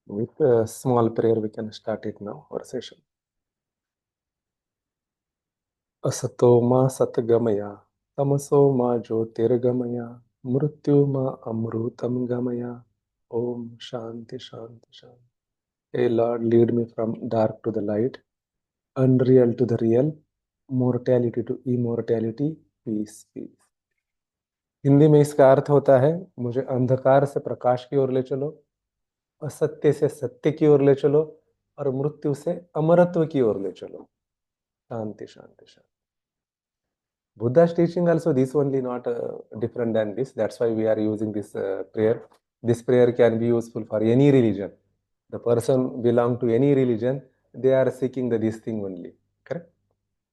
With a small prayer, we can start it now, our session. Asato ma satgamaya, tamaso ma jyotirgamaya, mrityu ma amrutam gamaya. Om Shanti Shanti Shanti. Hey Lord, lead me from dark to the light, unreal to the real, mortality to immortality, peace, peace. Hindi में इसका अर्थ होता है, मुझे अंधकार से प्रकाश की ओर ले चलो, असत्य से सत्य की ओर ले चलो और मृत्यु से अमरत्व की ओर ले चलो. Shanti, Shanti, Shanti. Buddha's teaching also this only, not different than this. That's why we are using this prayer. This prayer can be useful for any religion. The person belong to any religion, they are seeking this thing only. Correct?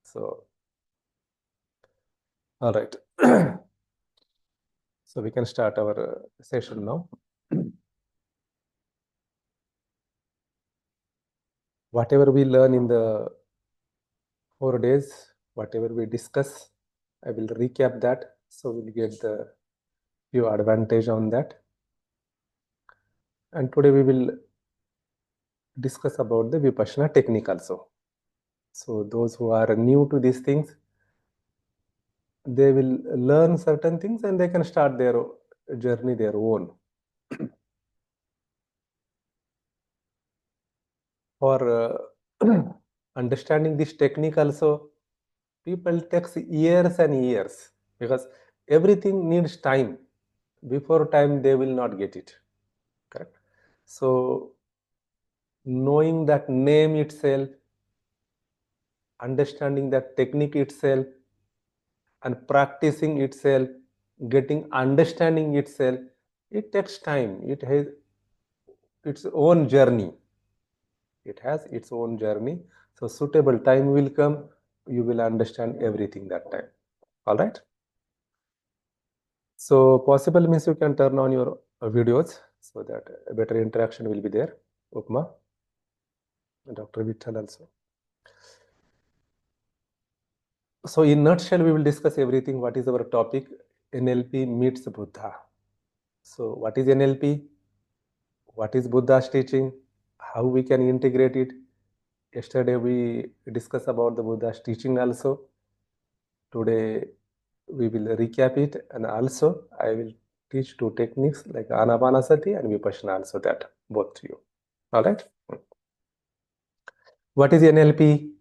So, all right. So we can start our session now. Whatever we learn in the 4 days, whatever we discuss, I will recap that. So we'll get the few advantage on that. And today we will discuss about the Vipassana technique also. So those who are new to these things, they will learn certain things and they can start their journey their own. For understanding this technique also, people takes years and years, because everything needs time. Before time, they will not get it. Correct? So knowing that name itself, understanding that technique itself, and practicing itself, getting understanding itself, it takes time. It has its own journey. It has its own journey. So suitable time will come, you will understand everything that time. All right? So possible means you can turn on your videos so that a better interaction will be there. Upma, Dr. Vittal also. So in nutshell, we will discuss everything. What is our topic? NLP meets Buddha. So what is NLP? What is Buddha's teaching? How we can integrate it? Yesterday we discussed about the Buddha's teaching also. Today we will recap it, and also I will teach 2 techniques like Anapanasati and Vipassana also, that both to you. All right? What is NLP?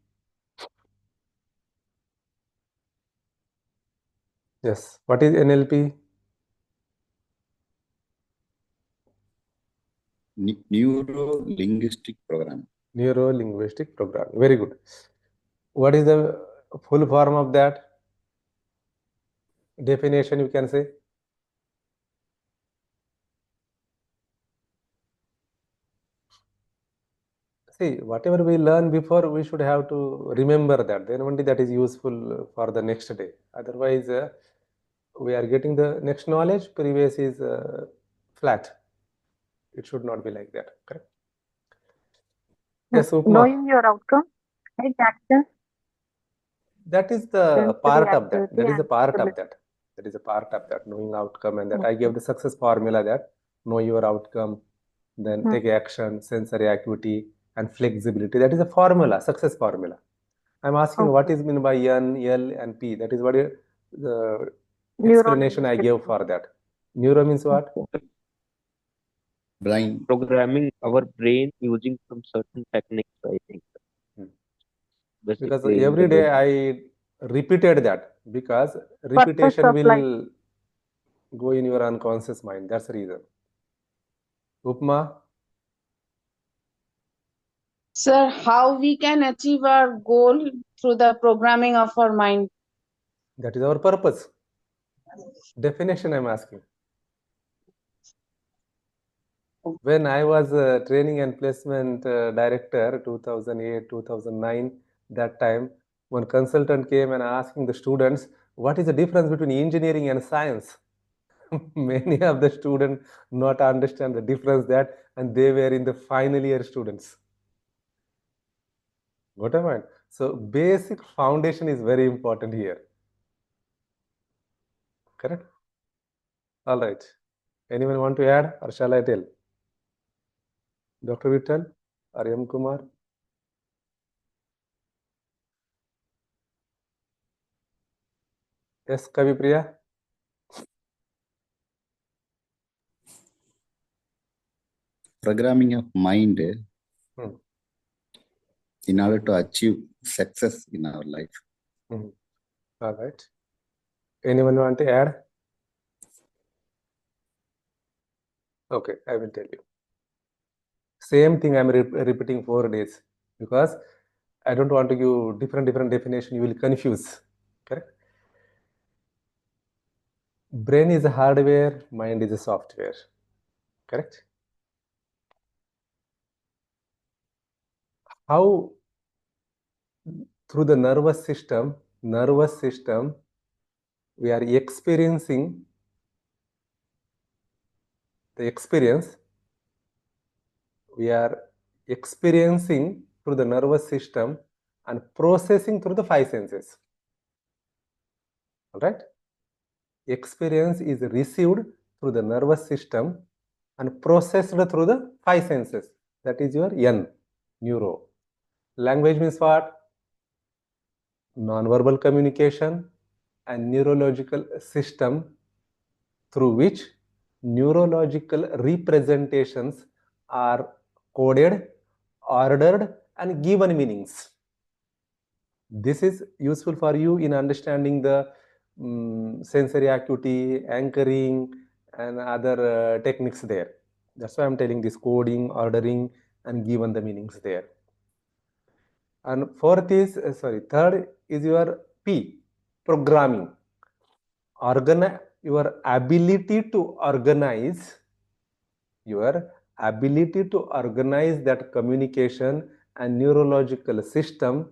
Yes, what is NLP? Neuro Linguistic Programming. Neuro Linguistic Programming. Very good. What is the full form of that? Definition you can say? See, whatever we learn before, we should have to remember that. Then only that is useful for the next day. Otherwise, we are getting the next knowledge, previous is flat. It should not be like that. Correct? Yes, Upma. Knowing your outcome, right? Action. That is the Sensory part of that. activity That is a and part of ability. that. That is a part of that, knowing outcome, and that I gave the success formula, that know your outcome, then take action, sensory acuity, and flexibility. That is a formula, success formula. I'm asking what is meant by N, L, and P. That is what the explanation I gave for that. Neuro means what? Brain. Programming our brain using some certain techniques, I think. Because Basically, every day I repeated that, because repetition will go in your unconscious mind. That's the reason. Upma? Sir, how we can achieve our goal through the programming of our mind? That is our purpose. Definition I'm asking. When I was training and placement director, 2008, 2009, that time, one consultant came and asking the students, what is the difference between engineering and science? Many of the students not understand the difference that, and they were in the final year students. What am I? So basic foundation is very important here. Correct? All right. Anyone want to add, or shall I tell? Dr. Vittal, Aryam Kumar. Yes, Kavi Priya. Programming of mind Hmm. in order to achieve success in our life. Hmm. All right. Anyone want to add? Okay, I will tell you. Same thing I'm repeating 4 days because I don't want to give different definition. You will confuse. Correct? Brain is a hardware, mind is a software. Correct? How through the nervous system, we are experiencing the experience. We are experiencing through the nervous system and processing through the 5 senses. All right? Experience is received through the nervous system and processed through the 5 senses. That is your N, neuro. Language means what? Non-verbal communication and neurological system through which neurological representations are coded, ordered, and given meanings. This is useful for you in understanding the sensory acuity, anchoring, and other techniques there. That's why I'm telling this coding, ordering, and given the meanings there. And third is your P, programming. Your ability to organize that communication and neurological system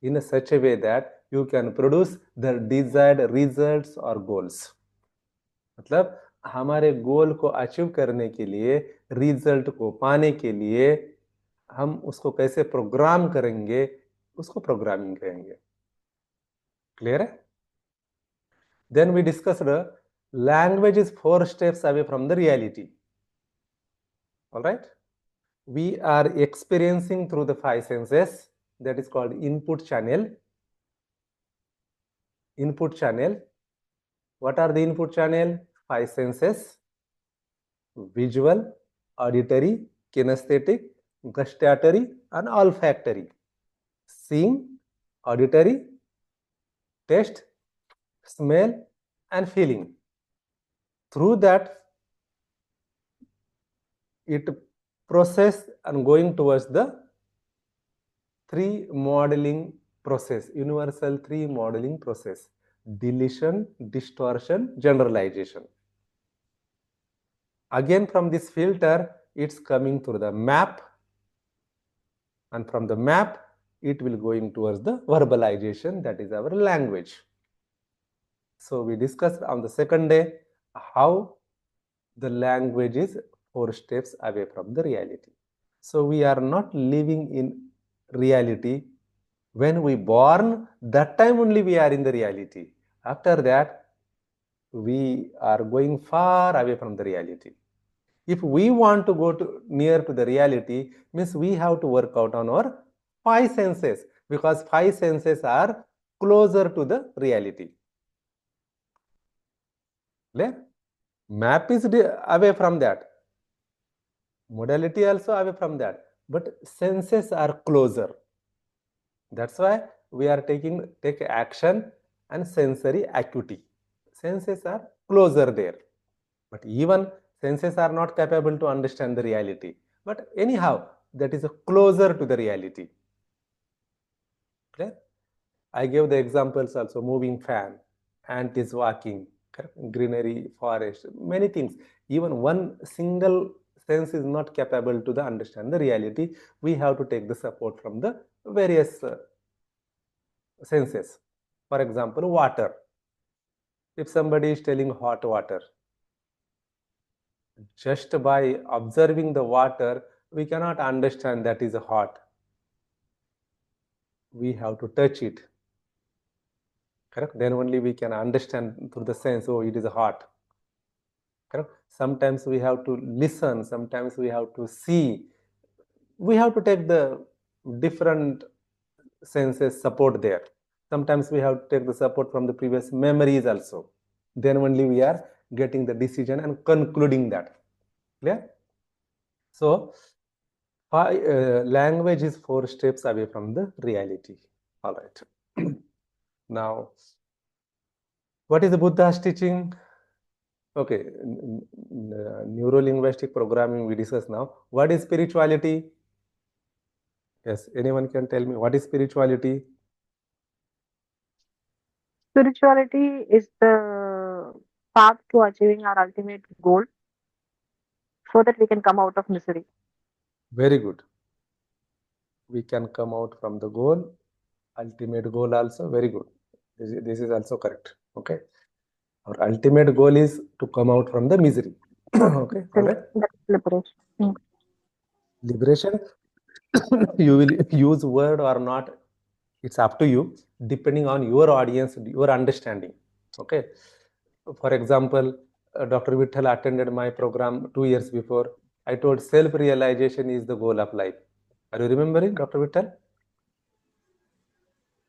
in such a way that you can produce the desired results or goals. मतलब हमारे गोल को achieve करने के लिए, result को पाने के लिए हम उसको कैसे प्रोग्राम करेंगे, उसको प्रोग्रामिंग कहेंगे. क्लियर है? Then we discussed language is 4 steps away from the reality. All right? We are experiencing through the 5 senses. That is called input channel. Input channel. What are the input channel? 5 senses: visual, auditory, kinesthetic, gustatory, and olfactory. Seeing, auditory, taste, smell, and feeling. Through that, it process and going towards the 3 modeling process, universal 3 modeling process: deletion, distortion, generalization. Again, from this filter, it's coming through the map, and from the map, it will going towards the verbalization, that is our language. So we discussed on the second day how the language is 4 steps away from the reality. So we are not living in reality. When we born, that time only we are in the reality. After that, we are going far away from the reality. If we want to go near to the reality, means we have to work out on our 5 senses, because 5 senses are closer to the reality. Map is away from that. Modality also away from that. But senses are closer. That's why we are take action and sensory acuity. Senses are closer there. But even senses are not capable to understand the reality. But anyhow, that is closer to the reality. Clear? I gave the examples also: moving fan, ant is walking, greenery, forest, many things. Even one single sense is not capable to understand the reality. We have to take the support from the various senses. For example, water. If somebody is telling hot water, just by observing the water, we cannot understand that is hot. We have to touch it. Correct? Then only we can understand through the sense, oh, it is hot. Correct? Sometimes we have to listen, sometimes we have to see, we have to take the different senses support there. Sometimes we have to take the support from the previous memories also. Then only we are getting the decision and concluding that. Clear? So, language is 4 steps away from the reality. All right. Now, what is the Buddha's teaching? Okay, Neuro Linguistic Programming we discuss now. What is spirituality? Yes, anyone can tell me what is spirituality? Spirituality is the path to achieving our ultimate goal so that we can come out of misery. Very good. We can come out from the goal, ultimate goal also. Very good. This is also correct. Okay. Our ultimate goal is to come out from the misery. Okay. All right. That's liberation. Liberation. You will use word or not. It's up to you, depending on your audience, your understanding. Okay. For example, Dr. Vittal attended my program 2 years before. I told self-realization is the goal of life. Are you remembering, Dr. Vittal?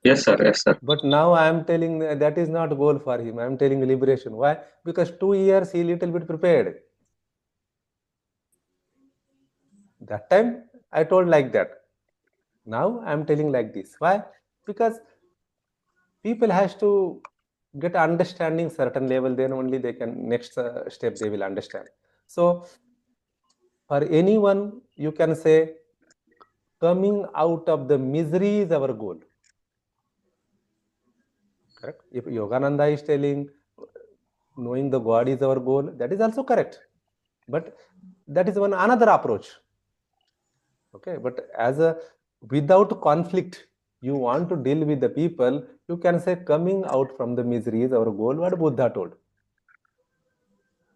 Yes, sir. Yes, sir. But now I am telling that is not goal for him. I am telling liberation. Why? Because 2 years he little bit prepared. That time I told like that. Now I am telling like this. Why? Because people has to get understanding certain level, then only they can next step they will understand. So for anyone, you can say coming out of the misery is our goal. Correct? If Yogananda is telling knowing the God is our goal, that is also correct. But that is one another approach. Okay, but as a without conflict, you want to deal with the people, you can say coming out from the misery is our goal, what Buddha told.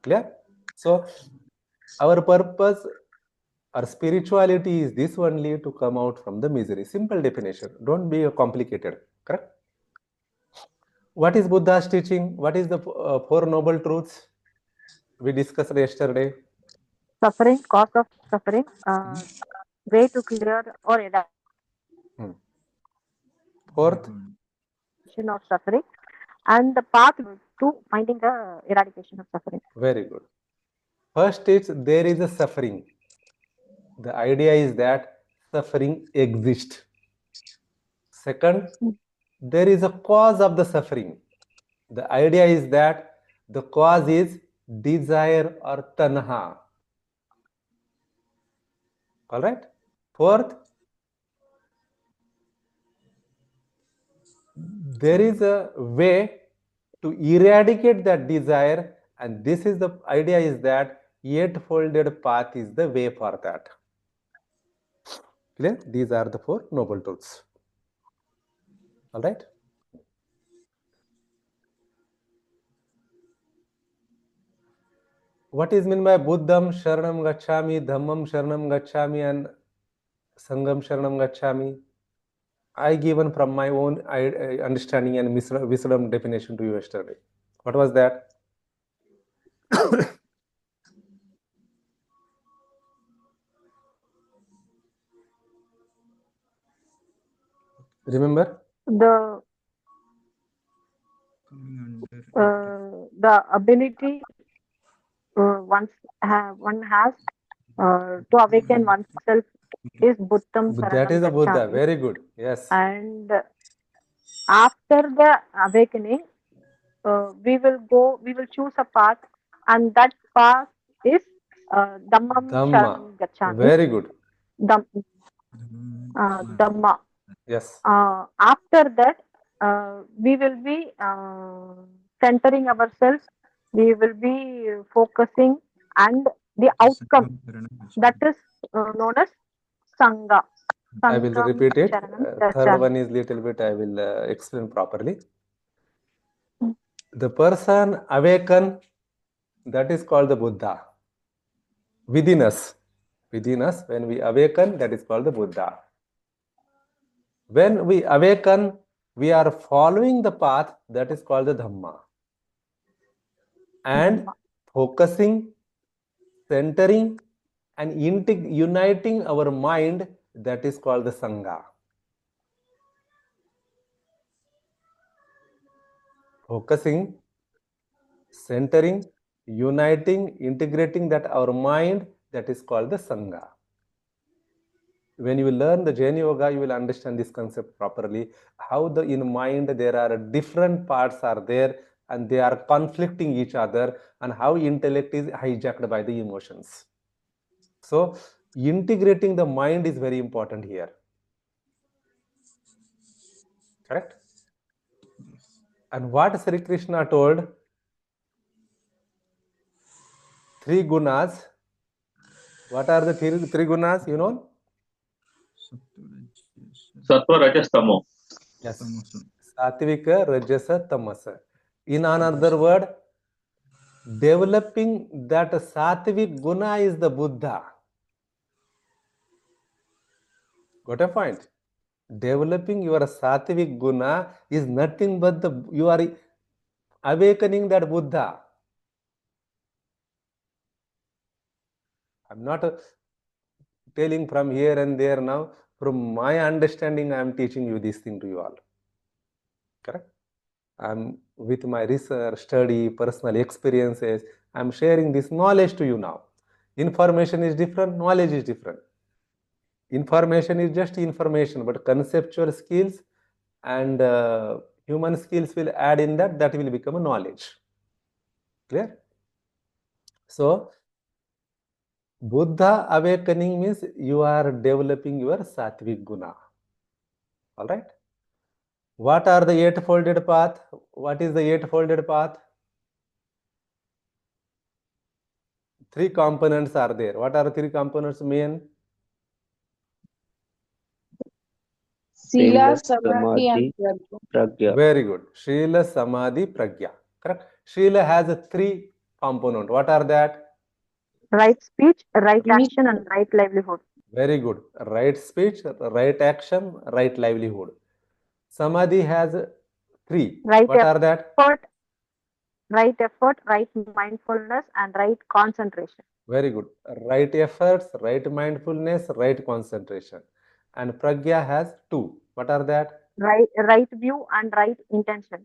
Clear? So our purpose or spirituality is this only, to come out from the misery. Simple definition. Don't be complicated. Correct? What is Buddha's teaching? What is the 4 noble truths we discussed yesterday? Suffering, cause of suffering, way to clear or eradication Fourth, of suffering, and the path to finding the eradication of suffering. very good. First is there is a suffering. The idea is that suffering exists. Second, there is a cause of the suffering. The idea is that the cause is desire or tanha. All right. Fourth, there is a way to eradicate that desire, and this is the idea is that eightfolded path is the way for that. Clear? These are the 4 noble truths. All right. What is meant by Buddham Sharanam Gacchami, Dhammam Sharanam Gacchami, and Sangham Sharanam Gacchami? I given from my own understanding and wisdom definition to you yesterday. What was that? Remember? The ability one has to awaken oneself is Buddham That is Saranam a Buddha. Gacchami. Very good. Yes. And after the awakening, we will choose a path, and that path is Dhammam Sharanam Dhamma. Gacchami. Very good. Dhamma. Yes. After that, we will be centering ourselves. We will be focusing, and the outcome that is known as Sangha. I will repeat it. Sharanam Third one is little bit I will explain properly. The person awaken, that is called the Buddha. Within us, when we awaken, that is called the Buddha. When we awaken, we are following the path, that is called the Dhamma. And focusing, centering, and uniting our mind, that is called the Sangha. Focusing, centering, uniting, integrating that our mind, that is called the Sangha. When you learn the Jain Yoga, you will understand this concept properly. How in mind there are different parts are there and they are conflicting each other, and how intellect is hijacked by the emotions. So integrating the mind is very important here. Correct? And what Sri Krishna told, 3 gunas. What are the three gunas, you know? Sattva, Rajas, Tamo. Yes. Satvika, Rajasa, Tamasa. In another word, developing that sattvic guna is the Buddha. Got a point? Developing your sattvic guna is nothing but you are awakening that Buddha. I'm not telling from here and there now. From my understanding, I am teaching you this thing to you all. Correct? I'm with my research, study, personal experiences, I'm sharing this knowledge to you now. Information is different, knowledge is different. Information is just information, but conceptual skills and human skills will add in that will become a knowledge. Clear? So, Buddha awakening means you are developing your sattvic guna. All right? What are the 8-folded path? What is the 8-folded path? 3 components are there. What are the 3 components main? Sila, Samadhi, and Pragya. Very good. Shila, Samadhi, Pragya. Correct. Shila has 3 components. What are that? Right speech, right action, and right livelihood. Very good. Right speech, right action, right livelihood. Samadhi has 3. Right What are that? Right effort, right mindfulness, and right concentration. Very good. Right efforts, right mindfulness, right concentration. And Pragya has 2. What are that? Right view and right intention.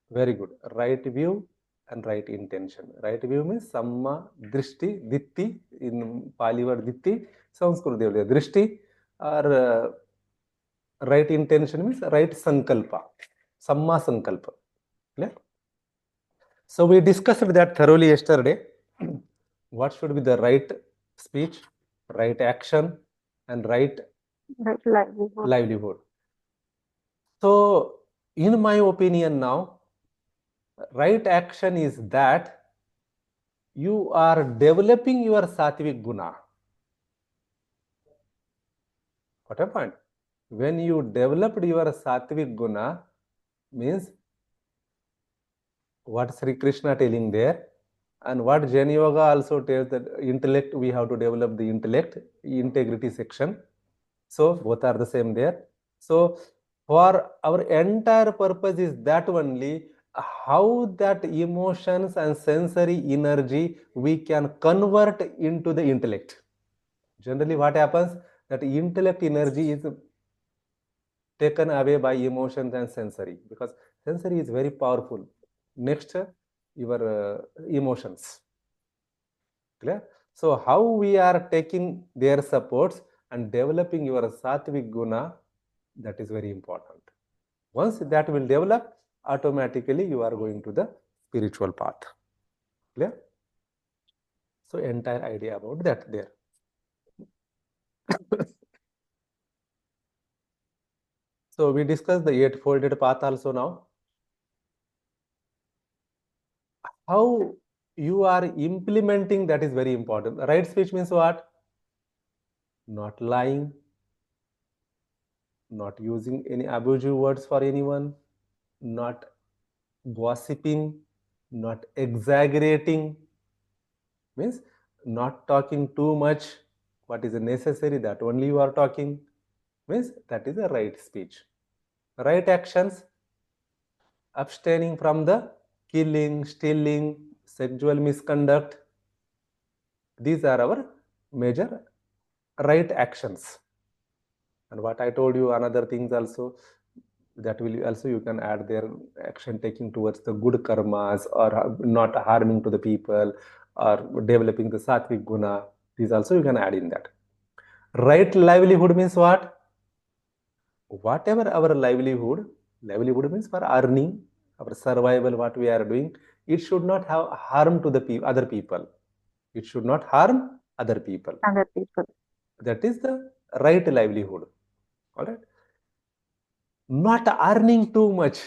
Very good. Right view and right intention. Right view means Samma, Drishti, Ditti. In Pali word Ditti, Sanskrit they will Drishti. Or right intention means right Sankalpa. Samma Sankalpa. Clear? So we discussed that thoroughly yesterday. What should be the right speech, right action, and right livelihood. So, in my opinion now, right action is that you are developing your sattvic guna. What a point. When you developed your sattvic guna, means what Sri Krishna telling there, and what Jain Yoga also tells that intellect, we have to develop the intellect, integrity section. So both are the same there. So for our entire purpose is that only how that emotions and sensory energy we can convert into the intellect. Generally what happens, that intellect energy is taken away by emotions and sensory, because sensory is very powerful. Next, your emotions. Clear? So how we are taking their supports and developing your sattvic guna, that is very important. Once that will develop, automatically you are going to the spiritual path. Clear? So entire idea about that there. So we discussed the 8-folded path also now. How you are implementing, that is very important. Right speech means what? Not lying, not using any abusive words for anyone, not gossiping, not exaggerating, means not talking too much. What is necessary, that only you are talking, means that is a right speech. Right actions, abstaining from the killing, stealing, sexual misconduct. These are our measure right actions. And what I told you, another things also, that will also you can add their action taking towards the good karmas, or not harming to the people, or developing the sattvic guna. These also you can add in that. Right livelihood means what? Whatever our livelihood means for earning, our survival, what we are doing, it should not have harm to the other people. It should not harm other people. Other people. That is the right livelihood. All right. Not earning too much,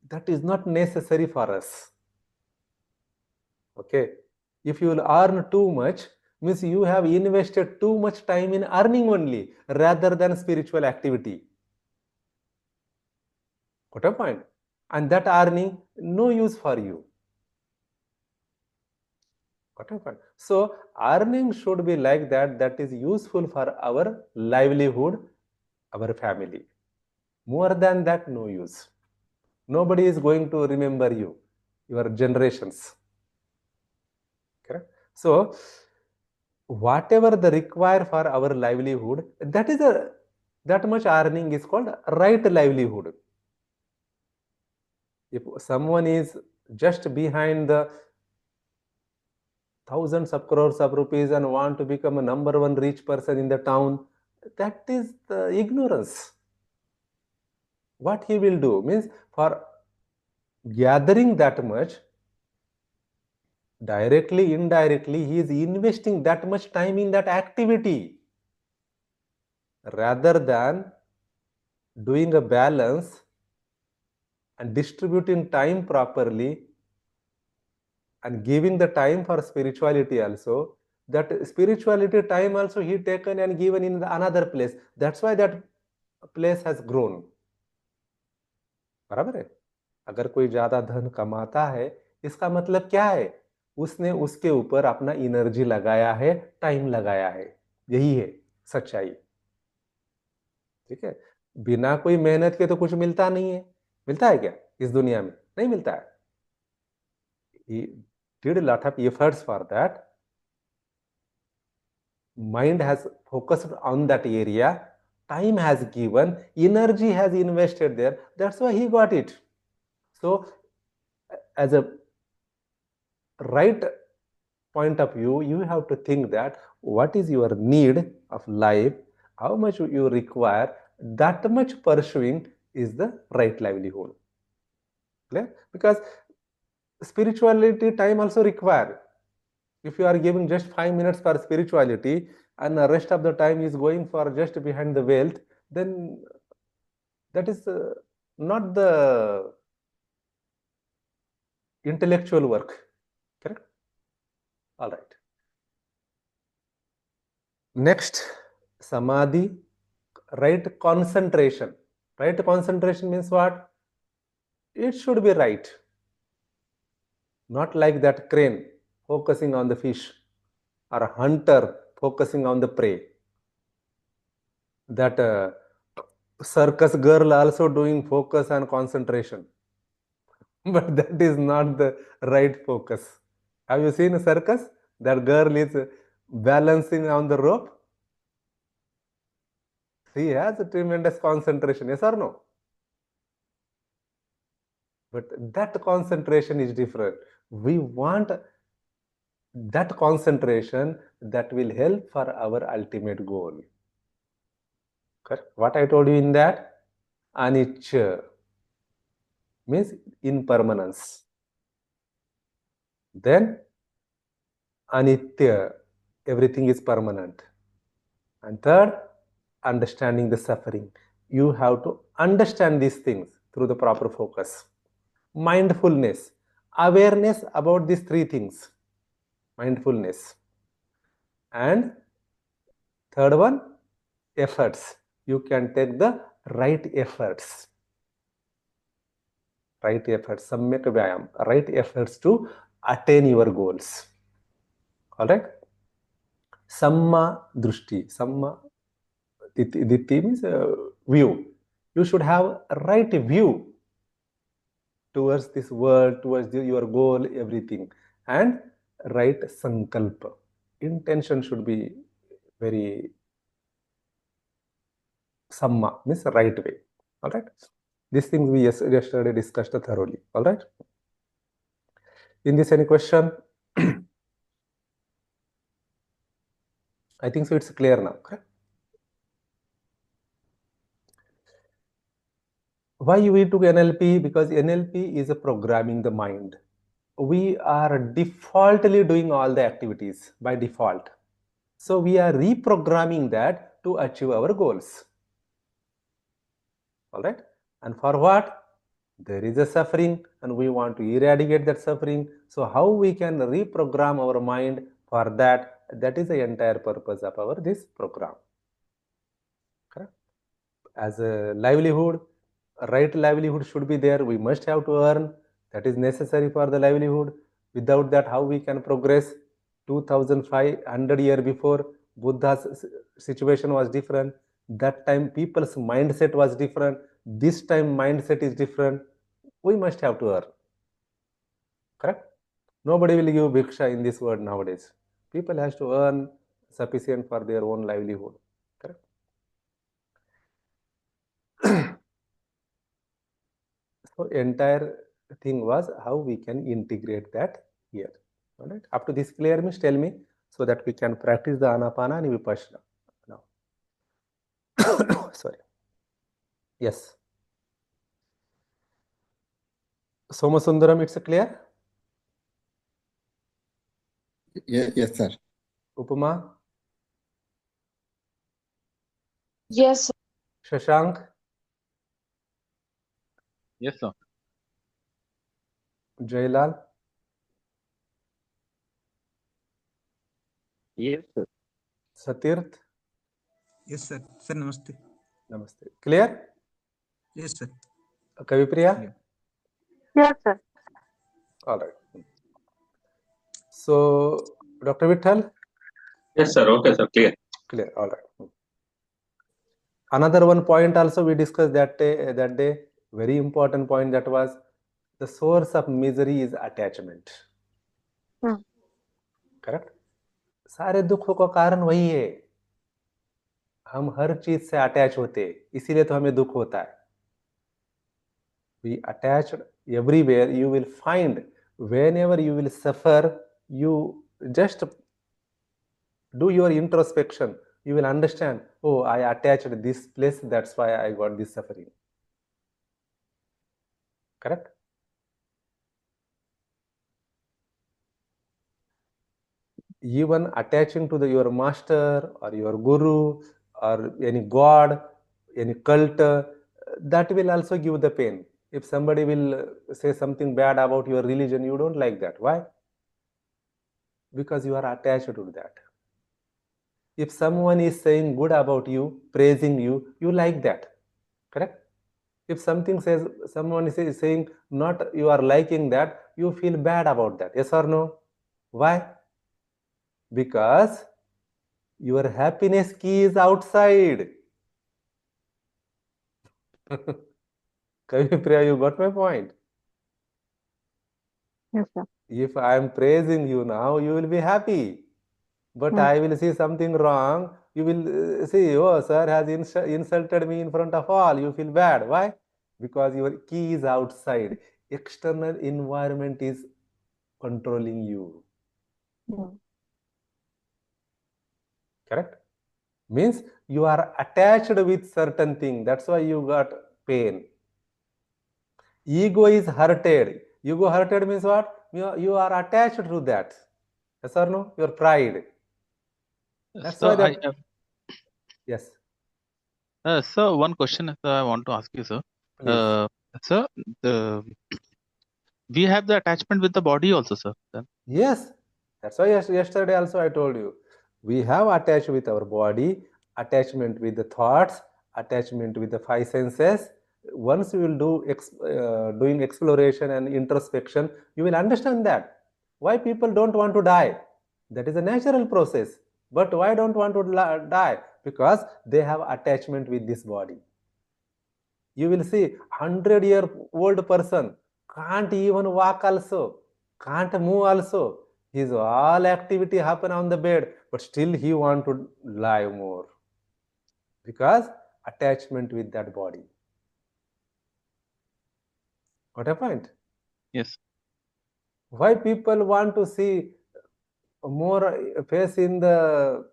that is not necessary for us. Okay. If you will earn too much, means you have invested too much time in earning only rather than spiritual activity. Got a point? And that earning, no use for you. Got a point? So earning should be like that, that is useful for our livelihood, our family. More than that, no use. Nobody is going to remember you, your generations. Correct? So whatever the require for our livelihood, that is that much earning is called right livelihood. If someone is just behind the thousands of crores of rupees and want to become a number one rich person in the town, that is the ignorance. What he will do means, for gathering that much, directly, indirectly, he is investing that much time in that activity rather than doing a balance and distributing time properly and giving the time for spirituality also. That spirituality time also he taken and given in another place. That's why that place has grown. बराबर है? अगर कोई ज्यादा धन कमाता है, इसका मतलब क्या है? उसने उसके ऊपर अपना एनर्जी लगाया है, टाइम लगाया है. यही है सच्चाई. ठीक है? बिना कोई मेहनत के तो कुछ मिलता नहीं है. मिलता है क्या इस दुनिया में? नहीं मिलता है. He did a lot of efforts for that. Mind has focused on that area, time has given, energy has invested there. That's why he got it. So as a right point of view, you have to think that what is your need of life, how much you require, that much pursuing is the right livelihood. Clear? Because spirituality time also require. If you are giving just 5 minutes for spirituality and the rest of the time is going for just behind the wealth, then that is not the intellectual work. Correct? All right. Next, samadhi, right concentration. Right concentration means what? It should be right. Not like that crane focusing on the fish, or a hunter focusing on the prey. That circus girl also doing focus and concentration. But that is not the right focus. Have you seen a circus? That girl is balancing on the rope. She has a tremendous concentration, yes or no? But that concentration is different. We want that concentration that will help for our ultimate goal. Correct? What I told you in that? Anicca means impermanence. Then anitya, everything is permanent. And third, understanding the suffering. You have to understand these things through the proper focus. Mindfulness, awareness about these three things. Mindfulness. And third one, efforts. You can take the right efforts. Right efforts, samyak vyayam, right efforts to attain your goals. All right? Samma drushti, samma ditti means view. You should have a right view towards this world, towards your goal, everything. And right sankalpa. Intention should be very samma, means right way. All right. These things we yesterday discussed thoroughly. All right. In this, any question? I think so. It's clear now. Correct? Why we took NLP? Because NLP is a programming the mind. We are defaultly doing all the activities by default. So we are reprogramming that to achieve our goals. All right. And for what? There is a suffering and we want to eradicate that suffering. So how we can reprogram our mind for that? That is the entire purpose of our this program. Correct? As a livelihood, right livelihood should be there. We must have to earn. That is necessary for the livelihood. Without that, how we can progress? 2500 years before, Buddha's situation was different. That time people's mindset was different. This time mindset is different. We must have to earn. Correct? Nobody will give bhiksha in this world nowadays. People has to earn sufficient for their own livelihood. Correct? So entire thing was how we can integrate that here. All right. Up to this clear, means tell me, so that we can practice the anapana and vipassana now. Sorry. Yes. Somasundaram, it's clear? Yes, sir. Upama? Yes, sir. Shashank? Yes, sir. Jailal? Yes, sir. Satirth? Yes, sir. Sir, namaste. Namaste. Clear? Yes, sir. Kavipriya? Yeah. Yes, sir. All right. So, Dr. Vittal? Yes, sir. Okay, sir. Clear. Clear. All right. Another one point also we discussed that day, very important point, that was the source of misery is attachment. Correct? सारे दुखों का कारण वही है, हम हर चीज से attach होते, इसीलिए तो हमें दुख होता है. We attached everywhere. You will find whenever you will suffer, you just do your introspection. You will understand, oh, I attached this place, that's why I got this suffering. Correct? Even attaching to your master or your guru or any god, any cult, that will also give the pain. If somebody will say something bad about your religion, you don't like that. Why? Because you are attached to that. If someone is saying good about you, praising you, you like that. Correct? If someone is saying not, you are liking that, you feel bad about that. Yes or no? Why? Because your happiness key is outside. Kavipriya, you got my point? Yes, sir. If I am praising you now, you will be happy. But I will see something wrong, you will see, oh, sir has insulted me in front of all. You feel bad. Why? Because your key is outside. External environment is controlling you. Correct? Means you are attached with certain thing. That's why you got pain. Ego is hurted. Ego hurted means what? You are attached to that. Yes or no? Your pride. That's So why that. Yes. Sir, one question I want to ask you, sir. Please. Sir, we have the attachment with the body also, sir. Then. Yes. That's why yesterday also I told you. We have attached with our body, attachment with the thoughts, attachment with the five senses. Once you will do doing exploration and introspection, you will understand that. Why people don't want to die? That is a natural process. But why don't want to die? Because they have attachment with this body. You will see 100-year-old person can't even walk also, can't move also. His all activity happen on the bed, but still he want to lie more because attachment with that body. Got a point? Yes. Why people want to see more face in the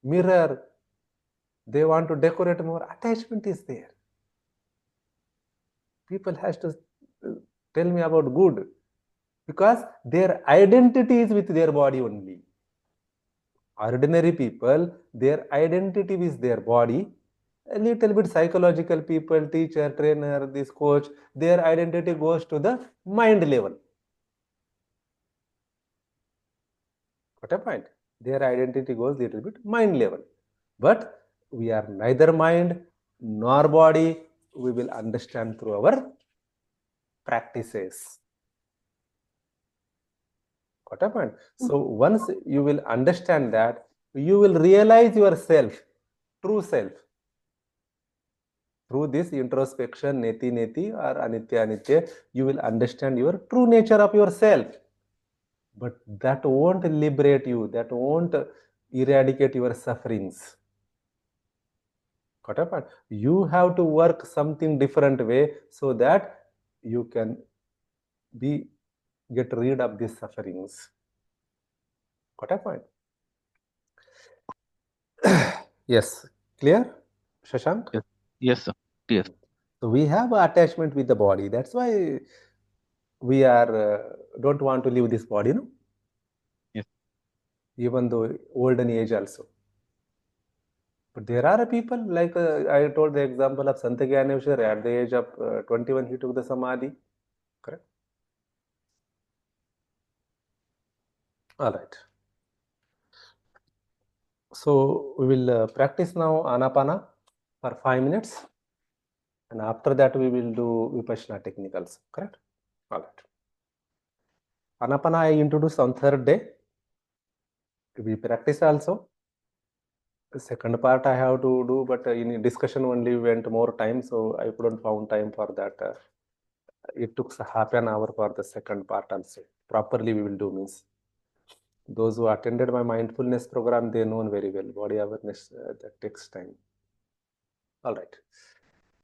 mirror? They want to decorate more. Attachment is there. People has to tell me about good because their identity is with their body only. Ordinary people, their identity is their body. A little bit psychological people, teacher, trainer, this coach, their identity goes to the mind level. Got a point? Their identity goes little bit mind level. But we are neither mind nor body. We will understand through our practices. Got a point? So once you will understand that, you will realize yourself, true self. Through this introspection, neti neti or anitya anitya, you will understand your true nature of yourself. But that won't liberate you, that won't eradicate your sufferings. Got a point? You have to work something different way so that you can get rid of these sufferings. Got a point? Yes, clear, Shashank? Yes. Yes, sir. Clear. So we have attachment with the body. That's why we are don't want to leave this body, no? Yes. Even though old in age also. But there are people like I told the example of Sant Gyaneshwar. At the age of 21, he took the samadhi. Correct? All right. So we will practice now Anapana for 5 minutes. And after that, we will do Vipassana technicals. Correct? All right. Anapana I introduced on third day. We practice also. The second part I have to do, but in discussion only went more time, so I couldn't found time for that. It took half an hour for the second part also. Properly we will do means. Those who attended my mindfulness program, they know very well. Body awareness, that takes time. All right.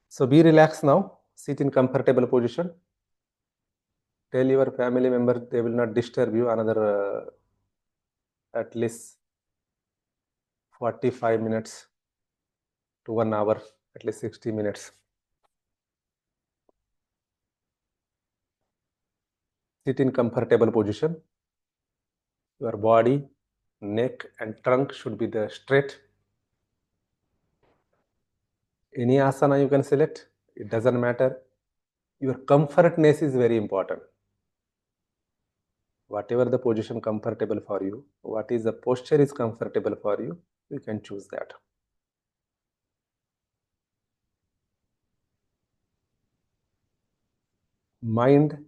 So be relaxed now. Sit in comfortable position. Tell your family members they will not disturb you another at least 45 minutes to 1 hour, at least 60 minutes. Sit in comfortable position. Your body, neck and trunk should be the straight. Any asana you can select, it doesn't matter. Your comfortness is very important. Whatever the position comfortable for you, what is the posture is comfortable for you, you can choose that. Mind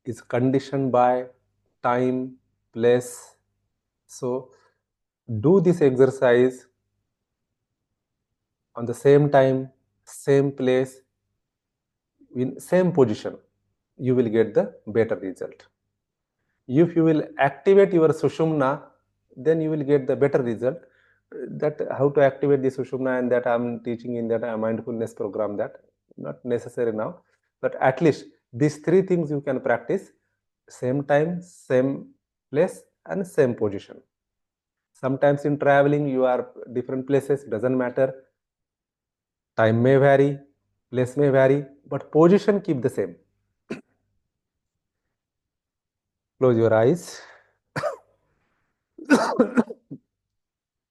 is conditioned by time, place. So do this exercise on the same time, same place, in same position. You will get the better result. If you will activate your Sushumna, then you will get the better result. That how to activate the Sushumna, and that I'm teaching in that mindfulness program, that not necessary now, but at least these three things you can practice: same time, same place and same position. Sometimes in traveling you are different places, doesn't matter, time may vary, place may vary, but position keep the same. Close your eyes.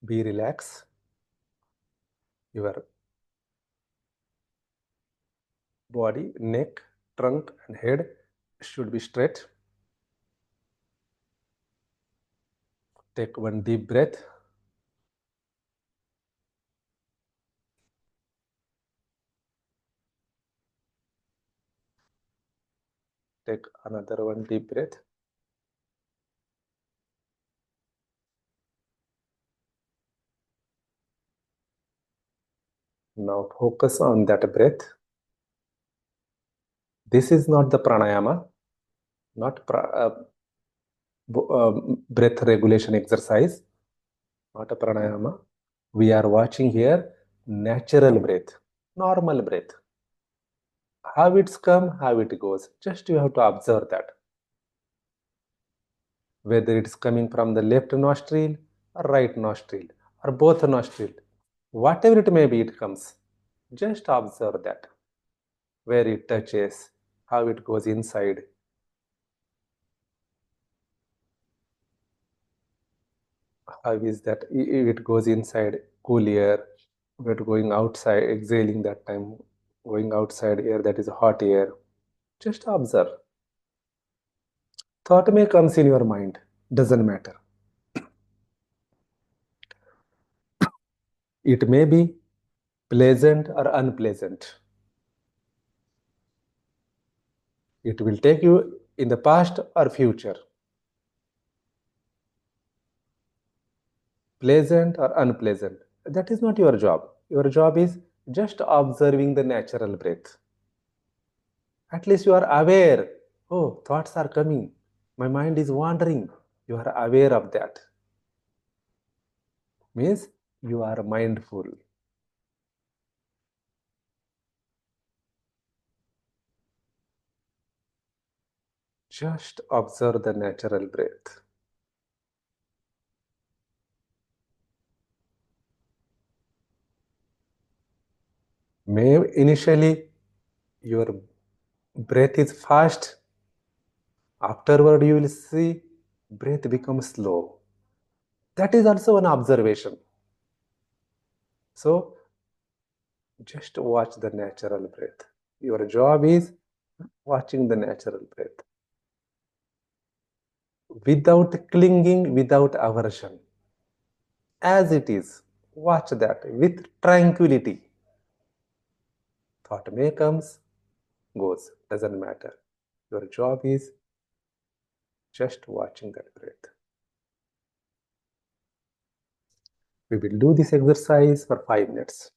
Be relaxed. Your body, neck, trunk and head should be straight. Take one deep breath. Take another one deep breath. Now focus on that breath. This is not the pranayama. not breath regulation exercise, not a pranayama. We are watching here natural breath, normal breath. How it's come, how it goes. Just you have to observe that. Whether it's coming from the left nostril or right nostril or both nostril, whatever it may be, it comes. Just observe that. Where it touches, how it goes inside. How is that? If it goes inside, cool air. If it going outside, exhaling that time, going outside air, that is hot air. Just observe. Thought may comes in your mind, doesn't matter. It may be pleasant or unpleasant. It will take you in the past or future. Pleasant or unpleasant. That is not your job. Your job is just observing the natural breath. At least you are aware. Oh, thoughts are coming. My mind is wandering. You are aware of that. Means you are mindful. Just observe the natural breath. May initially your breath is fast. Afterward, you will see breath becomes slow. That is also an observation. So just watch the natural breath. Your job is watching the natural breath. Without clinging, without aversion. As it is, watch that with tranquility. Thought may comes, goes, doesn't matter. Your job is just watching that breath. We will do this exercise for 5 minutes.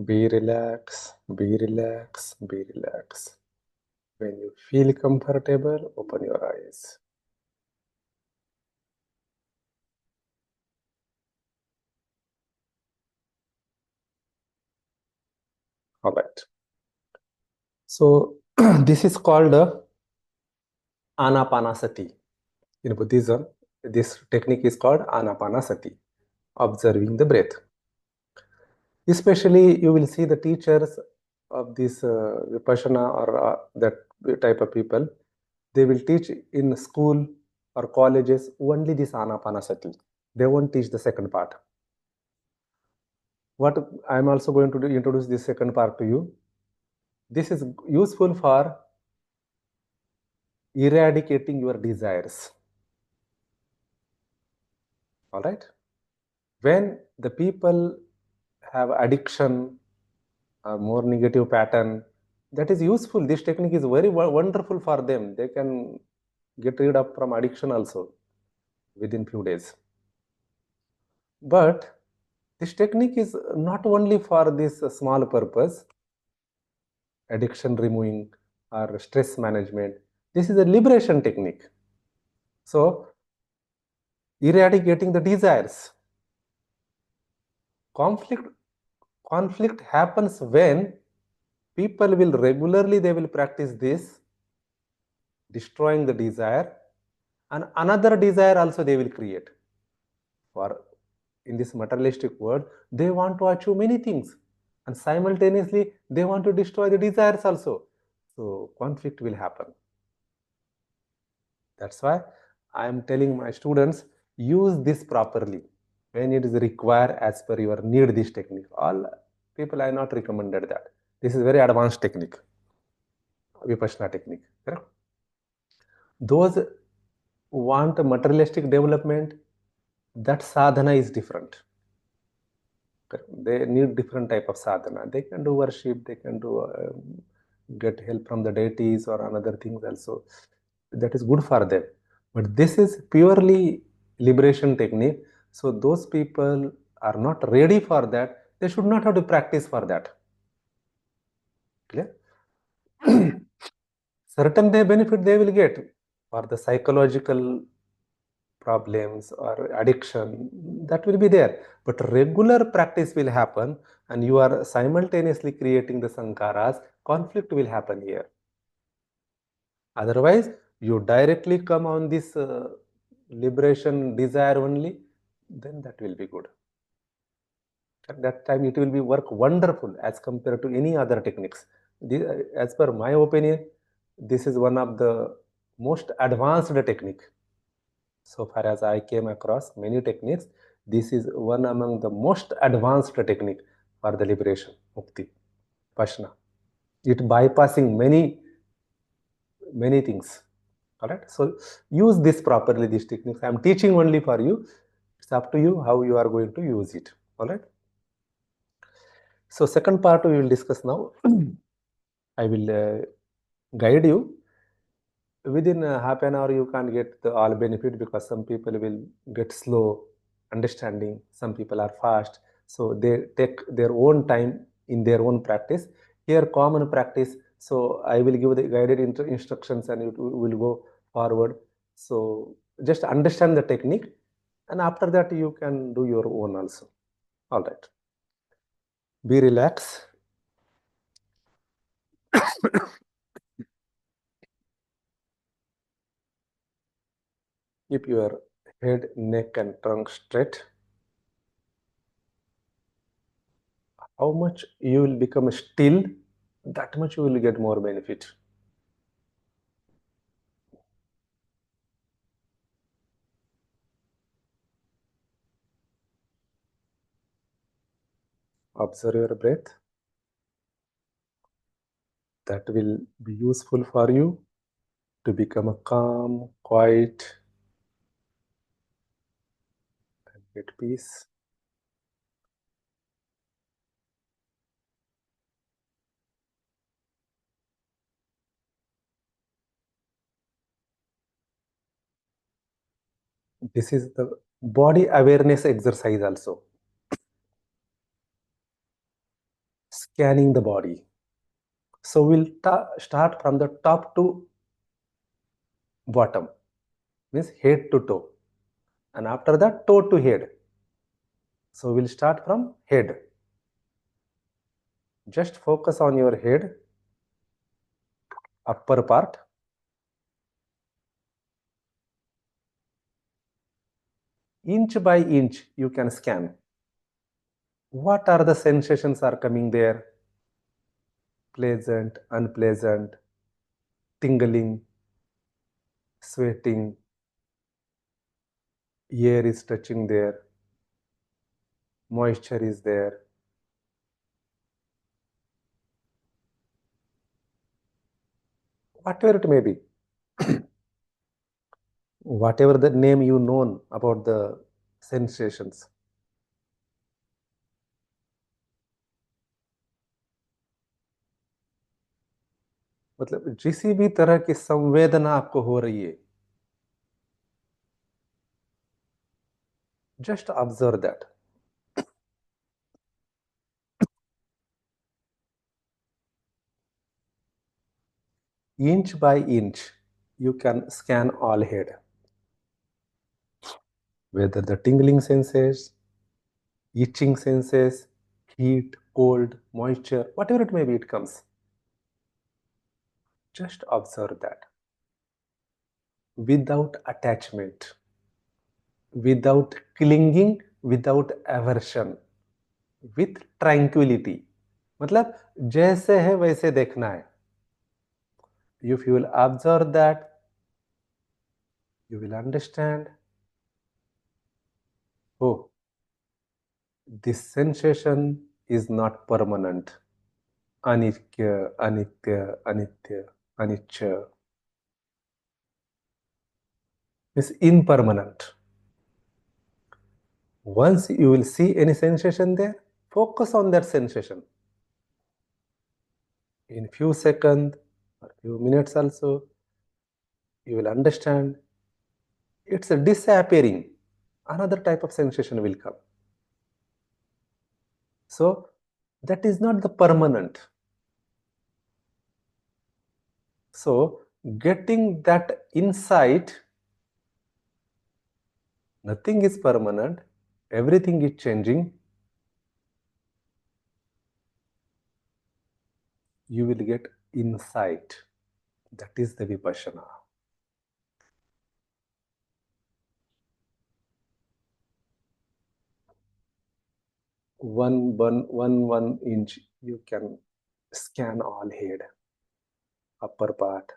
Be relaxed, be relaxed, be relaxed. When you feel comfortable, open your eyes. All right. So this is called Anapanasati. In Buddhism, this technique is called Anapanasati, observing the breath. Especially, you will see the teachers of this Vipassana or that type of people, they will teach in school or colleges only this Anapanasati. They won't teach the second part. What I'm also going to introduce this second part to you. This is useful for eradicating your desires. All right. When the people have addiction or more negative pattern, that is useful. This technique is very wonderful for them. They can get rid of from addiction also within few days. But this technique is not only for this small purpose, addiction removing or stress management. This is a liberation technique. So, eradicating the desires. Conflict happens when people will regularly, they will practice this, destroying the desire, and another desire also they will create. For in this materialistic world, they want to achieve many things, and simultaneously they want to destroy the desires also. So conflict will happen. That's why I am telling my students, use this properly when it is required as per your need. This technique, all people I not recommended that. This is very advanced technique, Vipassana technique, correct? Those want materialistic development, that sadhana is different. They need different type of sadhana. They can do worship, they can do get help from the deities or another things also. That is good for them. But this is purely liberation technique. So those people are not ready for that. They should not have to practice for that. Clear? Certain benefit they will get for the psychological problems or addiction, that will be there. But regular practice will happen and you are simultaneously creating the sankharas, conflict will happen here. Otherwise, you directly come on this liberation desire only, then that will be good. At that time, it will be work wonderful as compared to any other techniques. As per my opinion, this is one of the most advanced technique. So far as I came across many techniques, this is one among the most advanced technique for the liberation, mukti, Vipassana. It bypassing many things. All right. So use this properly, these techniques. I am teaching only for you. It's up to you how you are going to use it. All right. So second part we will discuss now. I will guide you. Within half an hour, you can't get the all benefit because some people will get slow understanding. Some people are fast. So they take their own time in their own practice. Here, common practice. So I will give the guided instructions and it will go forward. So just understand the technique. And after that, you can do your own also. All right. Be relaxed. Keep your head, neck, and trunk straight. How much you will become still, that much you will get more benefit. Observe your breath. That will be useful for you to become a calm, quiet, and get peace. This is the body awareness exercise also. scanning the body. So we'll start from the top to bottom, means head to toe, and after that toe to head. So we'll start from head. Just focus on your head, upper part. Inch by inch you can scan. What are the sensations are coming there? Pleasant, unpleasant, tingling, sweating, air is touching there, moisture is there. Whatever it may be, whatever the name you know about the sensations. मतलब किसी भी तरह की संवेदना आपको हो रही है, just observe that. Inch by inch you can scan all head, whether the tingling senses, itching senses, heat, cold, moisture, whatever it may be, it comes. Just observe that without attachment, without clinging, without aversion, with tranquility. मतलब जैसे है वैसे देखना है. If you will observe that, you will understand, oh, this sensation is not permanent. Anitya, anitya, anitya, anicca. It's impermanent. Once you will see any sensation there, focus on that sensation. In few seconds or few minutes also, you will understand it's a disappearing. Another type of sensation will come. So that is not the permanent. So getting that insight, nothing is permanent, everything is changing, you will get insight. That is the vipassana. One inch you can scan all head, upper part,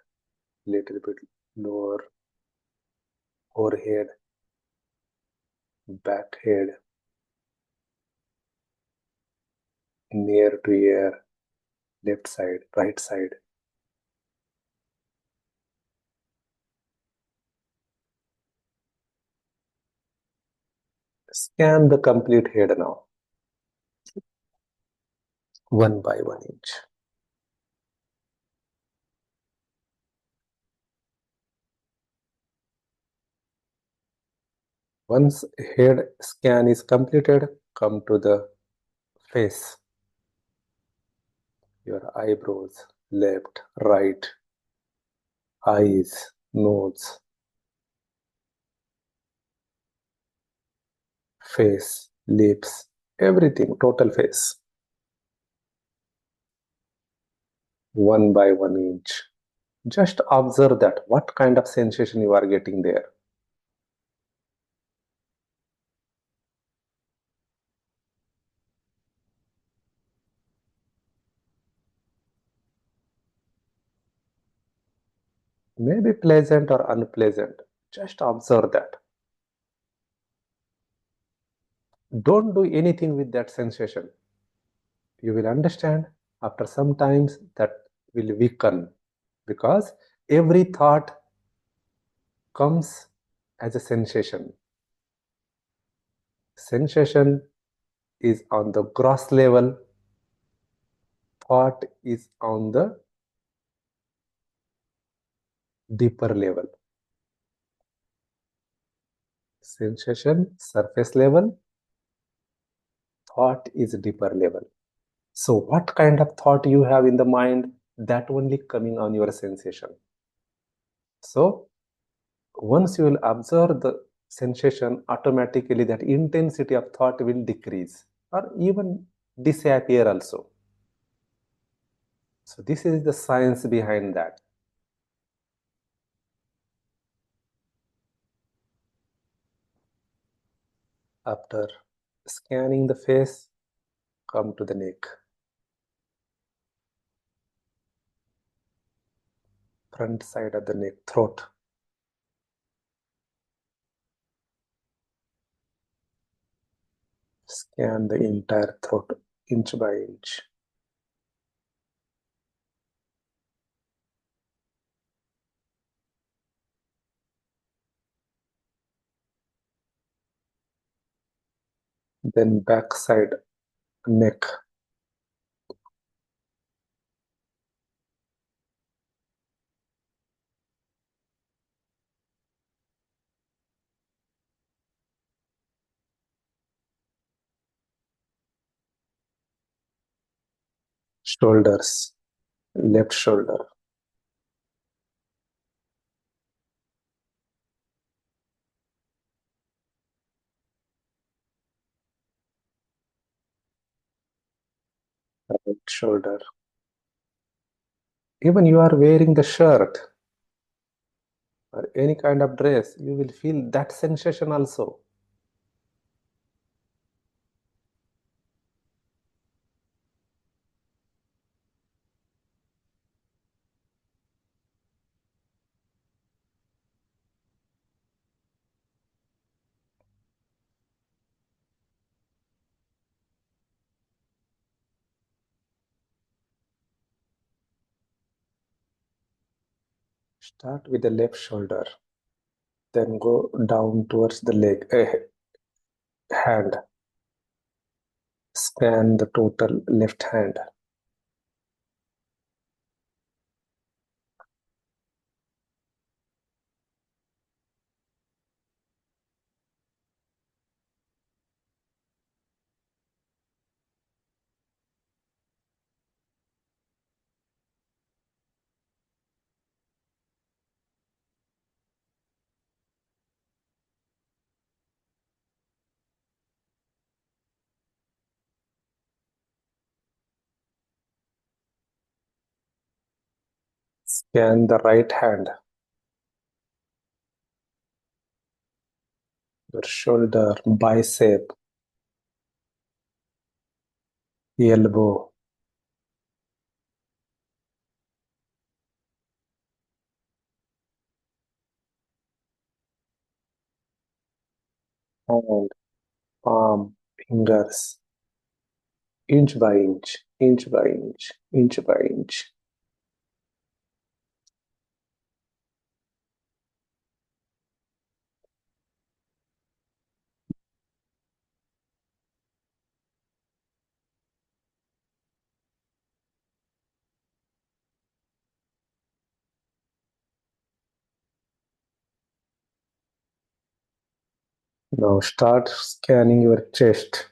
little bit lower, forehead, back head, near to ear, left side, right side. Scan the complete head now, 1 by 1 inch. Once head scan is completed, come to the face. Your eyebrows, left, right, eyes, nose, face, lips, everything, total face. 1 by 1 inch. Just observe that, what kind of sensation you are getting there. Maybe pleasant or unpleasant. Just observe that. Don't do anything with that sensation. You will understand after some times that will weaken, because every thought comes as a sensation. Sensation is on the gross level, thought is on the deeper level. Sensation, surface level, thought is deeper level. So what kind of thought you have in the mind, that only coming on your sensation. So once you will observe the sensation, automatically that intensity of thought will decrease or even disappear also. So this is the science behind that. After scanning the face, come to the neck. Front side of the neck, throat. Scan the entire throat, inch by inch. Then back side, neck. Shoulders, left shoulder. Right shoulder. Even you are wearing the shirt or any kind of dress, you will feel that sensation also. Start with the left shoulder, then go down towards the leg, hand. Scan the total left hand. Scan the right hand. Your shoulder, bicep, elbow. Hand, palm, fingers, inch by inch, inch by inch, inch by inch. Now start scanning your chest.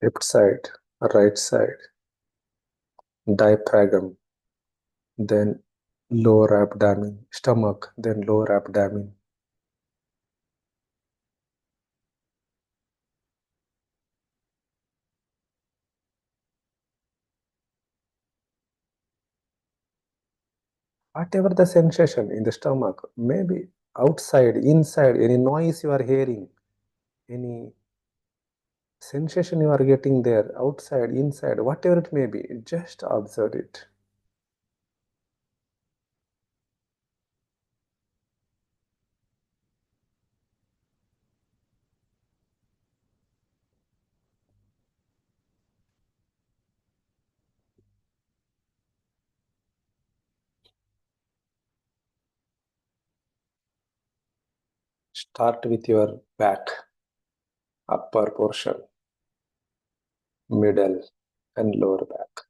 Left side, right side, diaphragm, then lower abdomen, stomach, then lower abdomen. Whatever the sensation in the stomach, maybe outside, inside, any noise you are hearing, any sensation you are getting there, outside, inside, whatever it may be, just observe it. Start with your back, upper portion, middle, and lower back.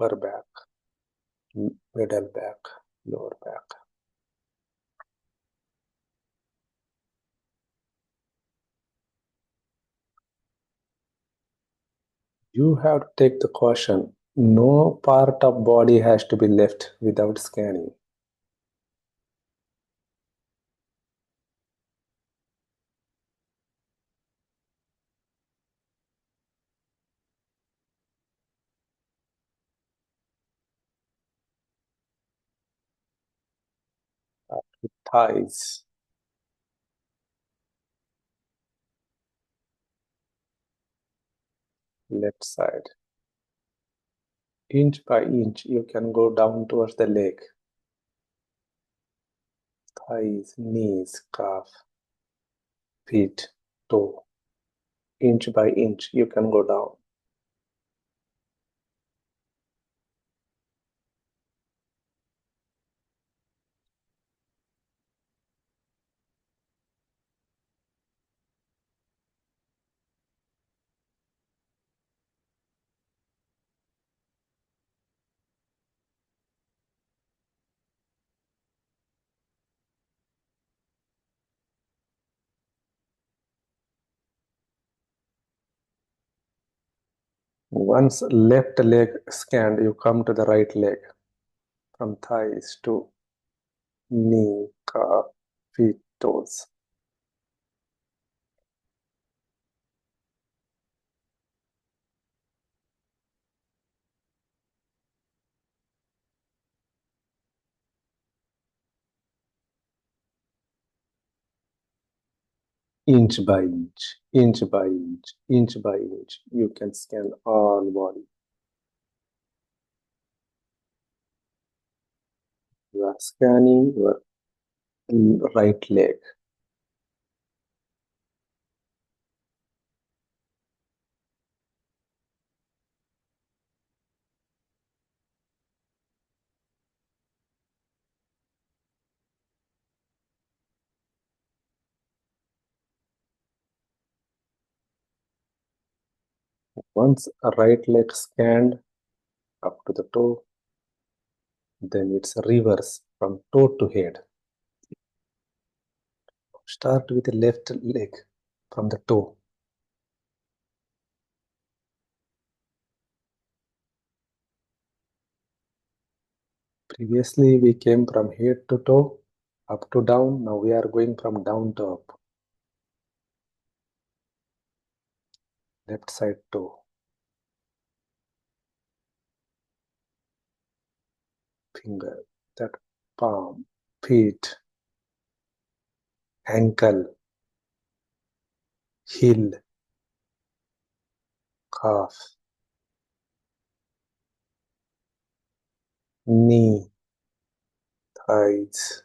upper back, middle back, lower back. You have to take the caution. No part of body has to be left without scanning. Thighs, left side. Inch by inch, you can go down towards the leg. Thighs, knees, calf, feet, toe. Inch by inch, you can go down. Once left leg scanned, you come to the right leg. From thighs to knee, calf, feet, toes. Inch by inch, inch by inch, inch by inch, you can scan all body. You are scanning your right leg. Once a right leg scanned up to the toe, then it's reverse from toe to head. Start with the left leg from the toe. Previously we came from head to toe, up to down. Now we are going from down to up. Left side toe. Finger, that palm, feet, ankle, heel, calf, knee, thighs,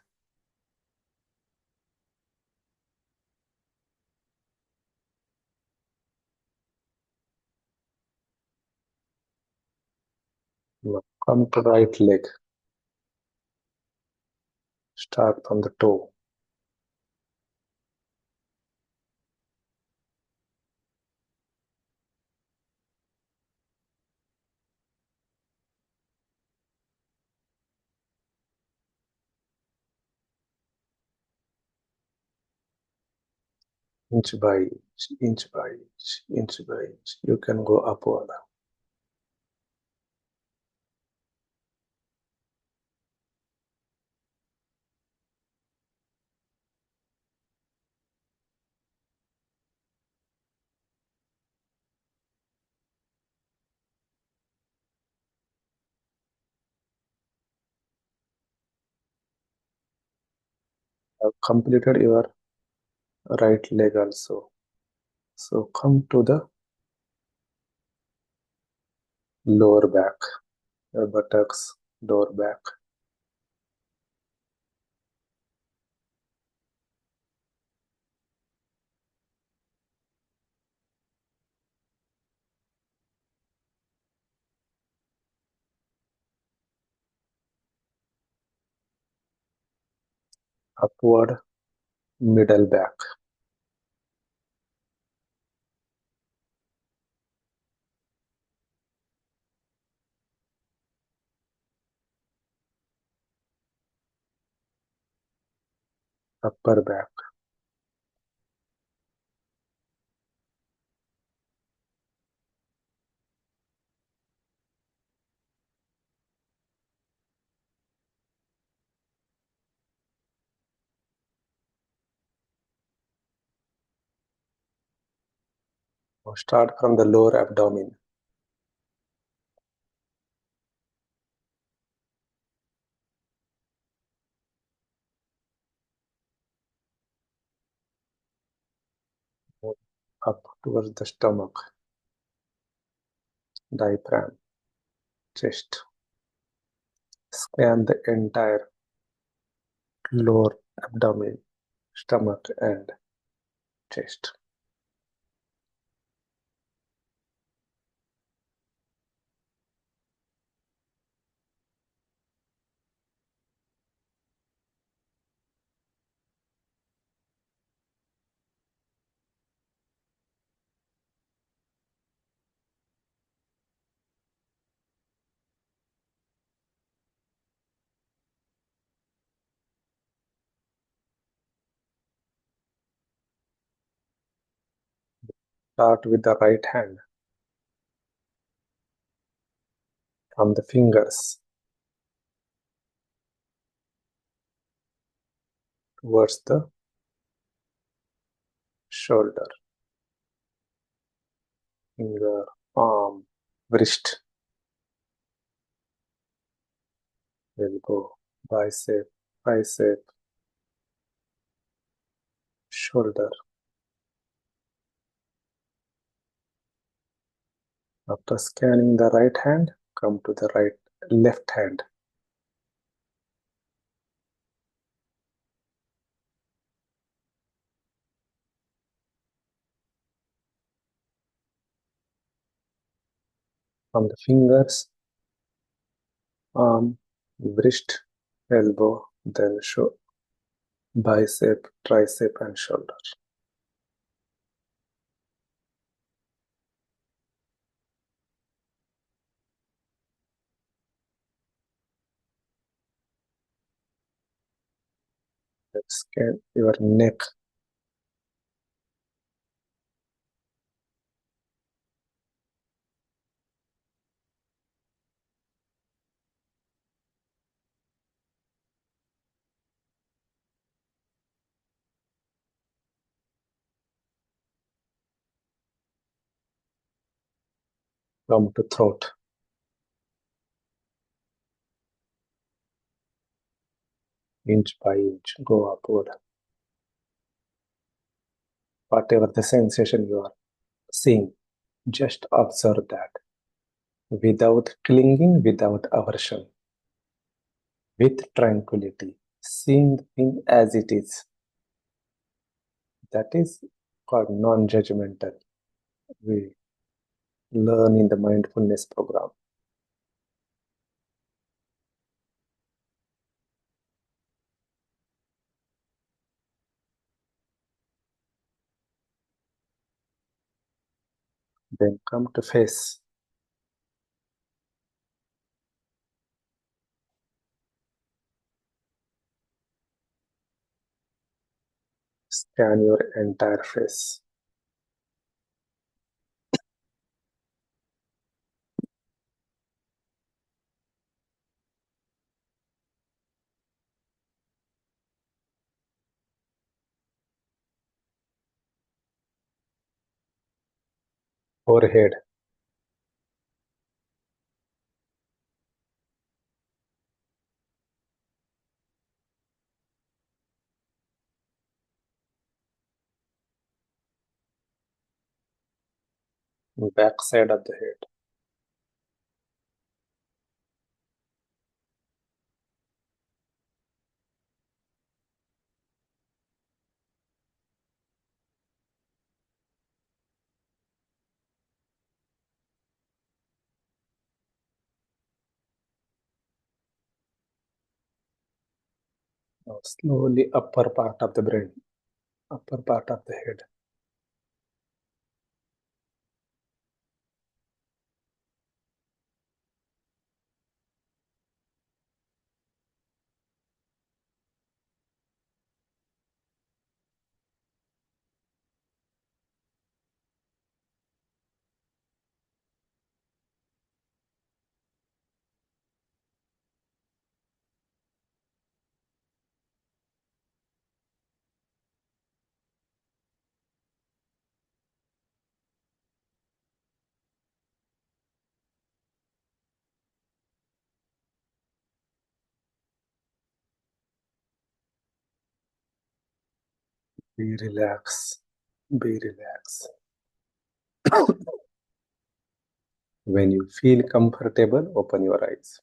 now come to right leg. Start from the toe. Inch by inch, inch by inch, inch by inch. You can go upward. Have completed your right leg also. So come to the lower back, your buttocks, lower back. Upward, middle back. upper back, now start from the lower abdomen. Move up towards the stomach, diaphragm, chest. Scan the entire lower abdomen, stomach, and chest. Start with the right hand, from the fingers towards the shoulder, finger, palm, wrist, elbow, bicep, tricep, shoulder. After scanning the right hand, come to the left hand. From the fingers, arm, wrist, elbow, then bicep, tricep, and shoulder. Then scan your neck, come to throat. Inch by inch, go upward. Whatever the sensation you are seeing, just observe that without clinging, without aversion, with tranquility, seeing the thing as it is. That is called non-judgmental. We learn in the mindfulness program. Then come to face. Scan your entire face. Forehead, back side of the head, now slowly upper part of the brain, upper part of the head. Be relaxed. Be relaxed. When you feel comfortable, open your eyes.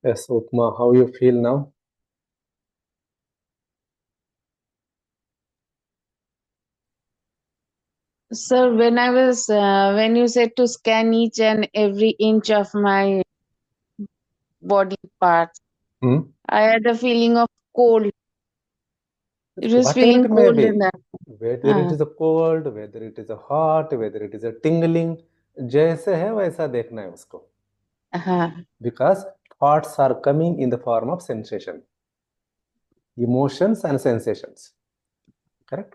Yes, Upma, how you feel now? Sir, when you said to scan each and every inch of my body parts, Hmm? I had a feeling of cold. It was Whatever feeling it may cold in be, that. whether it is a cold, whether it is a hot, whether it is a tingling, जैसे है वैसा देखना है उसको. Because thoughts are coming in the form of sensation, emotions and sensations. Correct?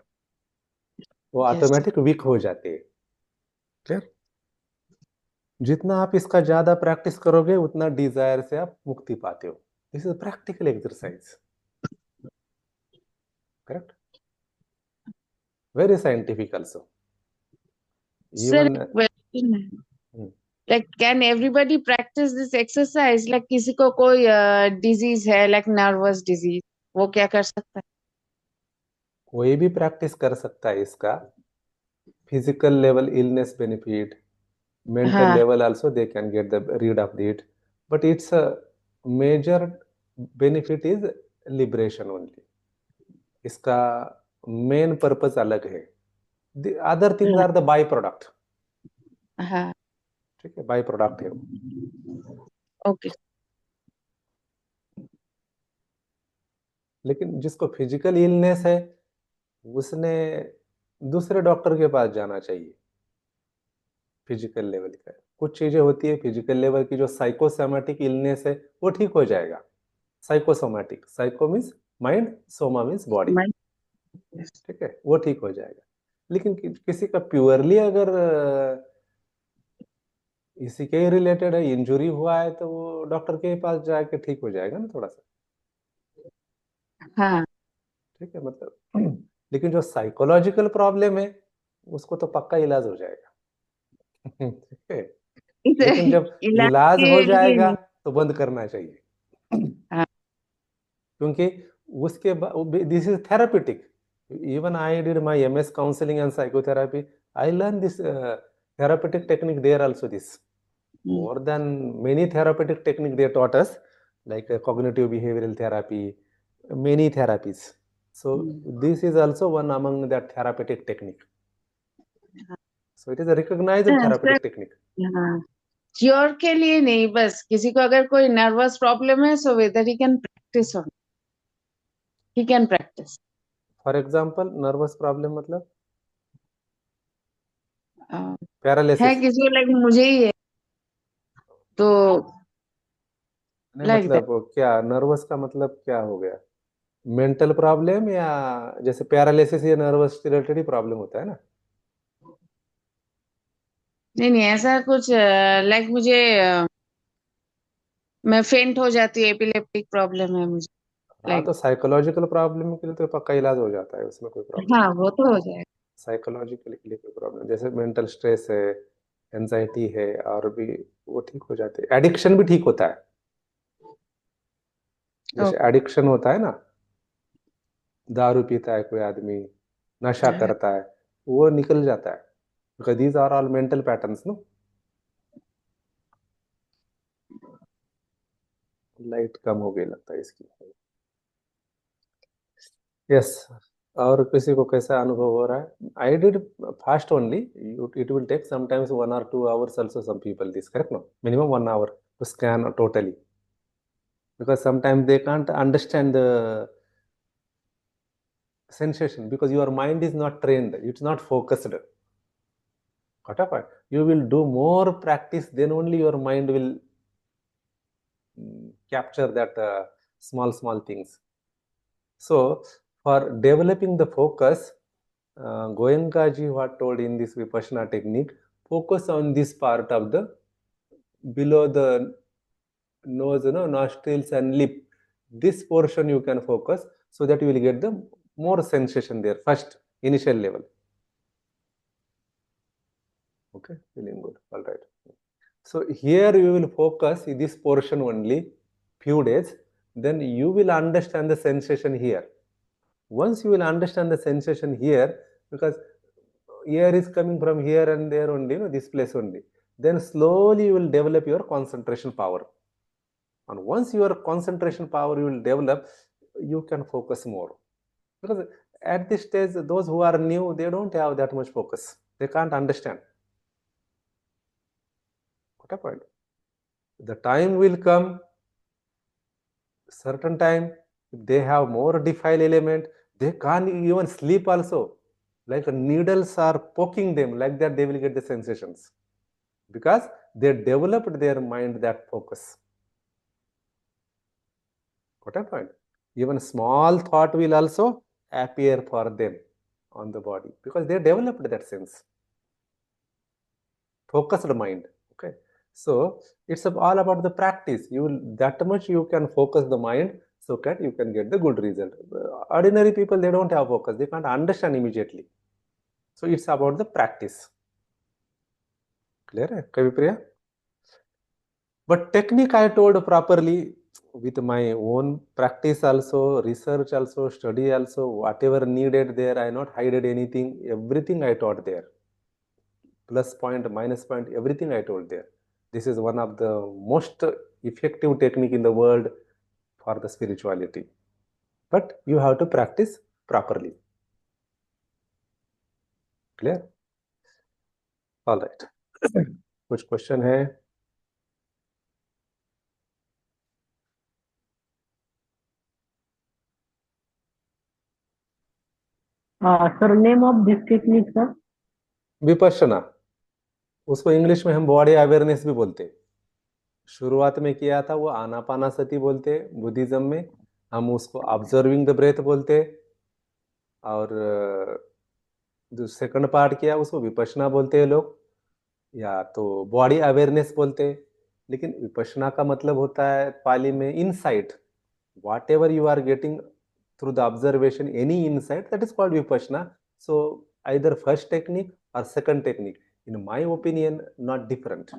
वो automatic week हो जाते हैं. क्लियर? जितना आप इसका ज्यादा प्रैक्टिस करोगे उतना डिजायर से आप मुक्ति पाते हो. This is practical exercise. Correct? Very scientific also. Sir, Even like can everybody practice this exercise? Like किसी को कोई disease है, like nervous disease, वो क्या कर सकता है? कोई भी प्रैक्टिस कर सकता है इसका. Physical level illness benefit, mental level also they can get the rid of it, but its a major benefit is liberation only. इसका main purpose अलग है. The other things are the byproduct. ठीक है, byproduct है वो. Okay. लेकिन जिसको physical illness है उसने दूसरे डॉक्टर के पास जाना चाहिए. फिजिकल लेवल का कुछ चीजें होती है फिजिकल लेवल की, जो साइकोसोमैटिक इलनेस है वो ठीक हो जाएगा. Psychosomatic, psycho means mind, Soma means body. ठीक है, वो ठीक हो जाएगा. लेकिन किसी का प्योरली अगर इसी के रिलेटेड है, इंजुरी हुआ है, तो वो डॉक्टर के पास जाके ठीक हो जाएगा ना थोड़ा सा. ठीक है, मतलब लेकिन जो साइकोलॉजिकल प्रॉब्लम है उसको तो पक्का इलाज हो जाएगा. ठीक है, लेकिन जब इलाज हो जाएगा तो बंद करना चाहिए. क्योंकि उसके बाद this is therapeutic. Even I did my MS counselling and psychotherapy. I learn this therapeutic technique there also. This more than many therapeutic technique they taught us, like cognitive behavioral therapy, many therapies. So this is also one among that therapeutic technique. So it is a recognized therapeutic technique. Cure के लिए नहीं, बस किसी को अगर कोई nervous problem है, so whether he can practice on, he can practice. For example nervous problem मतलब पैरालिसिस है किसी को, लाइक मुझे ही है तो नहीं, like मतलब क्या नर्वस का मतलब क्या हो गया? मेंटल प्रॉब्लम या जैसे पैरालिसिस या नर्वस रिलेटेड ही प्रॉब्लम होता है ना. नहीं ऐसा कुछ, लाइक मुझे मैं फेंट हो जाती हूँ, एपिलेप्टिक प्रॉब्लम है मुझे. हाँ, तो साइकोलॉजिकल प्रॉब्लम के लिए तो पक्का इलाज हो जाता है, उसमें कोई प्रॉब्लम. हाँ, वो तो हो जाएगा. साइकोलॉजिकल के लिए कोई प्रॉब्लम, जैसे मेंटल स्ट्रेस है, एंजाइटी है, और भी वो ठीक हो जाते हैं. एडिक्शन भी ठीक होता है. जैसे एडिक्शन होता है ना, दारू पीता है कोई आदमी, नशा करता है, वो निकल जाता है. because these are all mental patterns, no. Light कम हो गई लगता है इसकी. यस. और किसी को कैसा अनुभव हो रहा है? I did fast only. It will take sometimes 1 or 2 hours also some people this, correct? No, minimum 1 hour to scan totally, because sometimes they can't understand the sensation because your mind is not trained, it's not focused. Got up? You will do more practice, then only your mind will capture that small things. So for developing the focus, Goenka ji what told in this Vipassana technique, focus on this part of the below the nose, nostrils and lip. This portion you can focus so that you will get the more sensation there first, initial level. Okay, feeling good. All right. So here you will focus in this portion only few days, then you will understand the sensation here. Once you will understand the sensation here, because air is coming from here and there only, this place only, then slowly you will develop your concentration power. And once your concentration power you will develop, you can focus more. Because at this stage, those who are new, they don't have that much focus. They can't understand. What a point. The time will come, certain time, if they have more defile element, they can't even sleep also. Like needles are poking them, like that they will get the sensations. Because they developed their mind that focus. What a point. Even small thought will also appear for them on the body because they developed that sense. Focused mind. Okay. So it's all about the practice. You will that much you can focus the mind so that you can get the good result. Ordinary people, they don't have focus. They can't understand immediately. So it's about the practice. Clear? Kavipriya? But technique I told properly with my own practice also, research also, study also, whatever needed there, I not hided anything, everything I taught there. Plus point, minus point, everything I told there. This is one of the most effective technique in the world for the spirituality. But you have to practice properly. Clear? All right. कुछ question है? Sir, name of this technique, sir? Vipassana. उसको English में हम body awareness भी बोलते हैं. शुरुआत में किया था वो आनापानासति बोलते बुद्धिज्म में, हम उसको ऑब्जर्विंग द ब्रेथ बोलते, और जो सेकंड पार्ट किया उसको विपश्यना बोलते हैं लोग, या तो बॉडी अवेयरनेस बोलते. लेकिन विपश्यना का मतलब होता है पाली में insight. Whatever you are getting through the observation, any insight, that is called Vipassana. So either first technique or second technique, in my opinion, not different.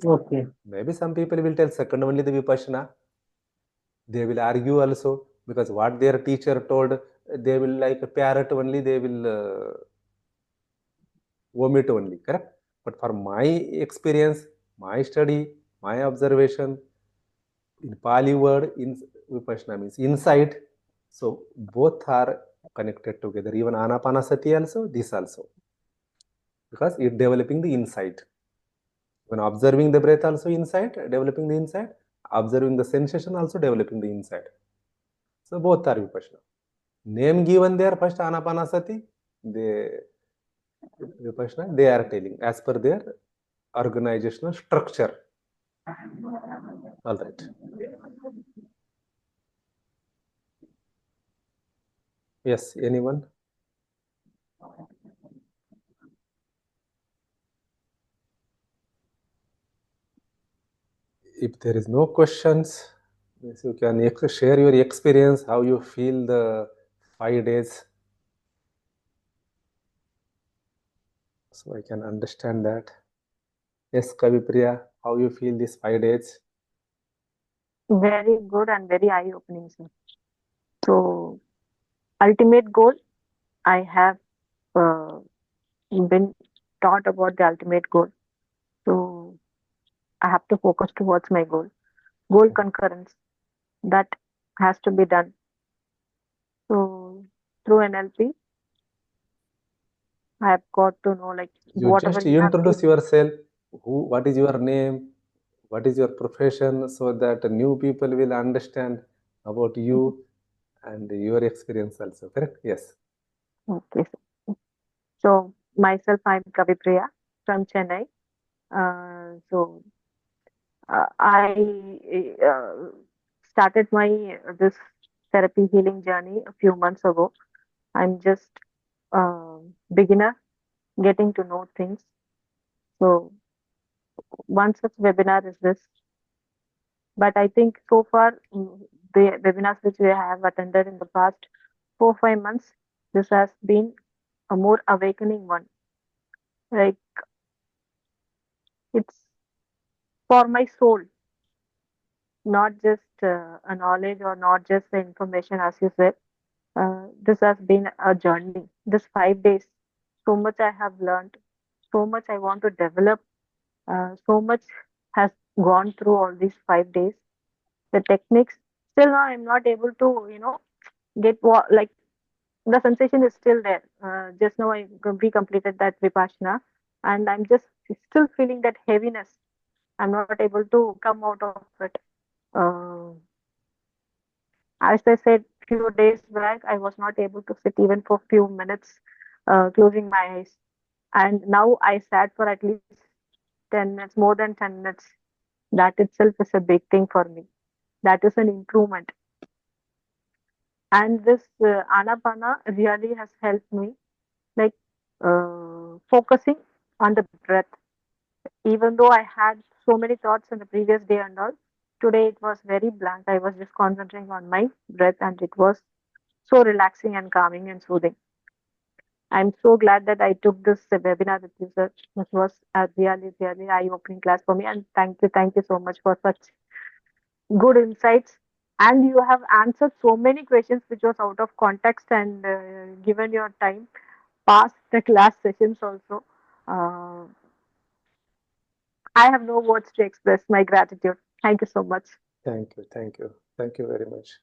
Okay. Maybe some people will tell second only the vipassana. They will argue also because what their teacher told, they will like parrot only, they will omit only, correct? But for my experience, my study, my observation, in Pali word, in vipassana means insight. So both are connected together. Even anapanasati also, this also, because it developing the insight. When observing the breath also insight, developing the insight, observing the sensation also developing the insight. So both are vipassana. Name given there, first anapanasati, vipassana, they are telling as per their organizational structure. All right. Yes, anyone? If there is no questions, you can share your experience, how you feel the 5 days. So I can understand that. Yes, Kavipriya, how you feel these 5 days? Very good and very eye-opening, sir. So, ultimate goal, I have been taught about the ultimate goal. So, I have to focus towards my goal. Goal concurrence, that has to be done. So, through NLP, I have got to know like You whatever just you have introduce yourself. What is your name? What is your profession? So that new people will understand about you and your experience also. Correct? Yes. Okay. So myself, I'm Kavipriya from Chennai. I started my this therapy healing journey a few months ago. I'm just beginner, getting to know things. So one such webinar is this. But I think so far the webinars which we have attended in the past 4-5 months, this has been a more awakening one. Like It's for my soul, not just a knowledge or not just the information, as you said. This has been a journey. This 5 days, so much I have learned, so much I want to develop, so much has gone through all these 5 days. The techniques, still now I'm not able to, get what like the sensation is still there. Just now we completed that vipassana, and I'm just still feeling that heaviness. I'm not able to come out of it. Uh, as I said few days back, I was not able to sit even for few minutes, closing my eyes. And now I sat for at least 10 minutes, more than 10 minutes. That itself is a big thing for me. That is an improvement. And this anapana really has helped me, like focusing on the breath. Even though I had so many thoughts in the previous day and all, today it was very blank. I was just concentrating on my breath, and it was so relaxing and calming and soothing. I'm so glad that I took this webinar with you, sir. This was a really, really eye-opening class for me. And thank you so much for such good insights. And you have answered so many questions which was out of context, and given your time past the class sessions also. Uh, I have no words to express my gratitude. Thank you so much. Thank you, thank you, thank you very much.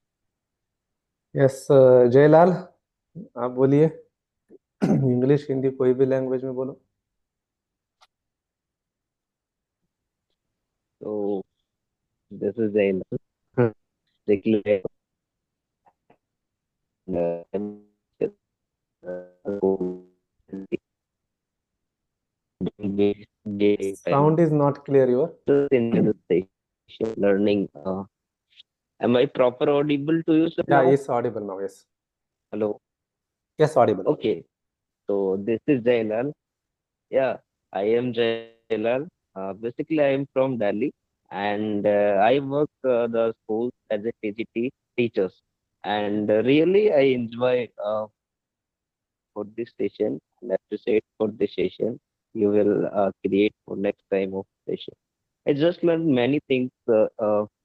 Yes, Jaylal, आप बोलिए. English Hindi कोई भी language में बोलो. So this is the basically Sound is not clear. Your in the station learning. Am I proper audible to you, sir? yeah, Now? it's audible now. Yes. Hello. Yes, audible. Okay. So this is Jailal. Yeah, I am Jailal. Basically, I am from Delhi, and I work the schools as a TGT teachers. And really, I enjoy for this session and appreciate for this session you will create for next time of session. I just learned many things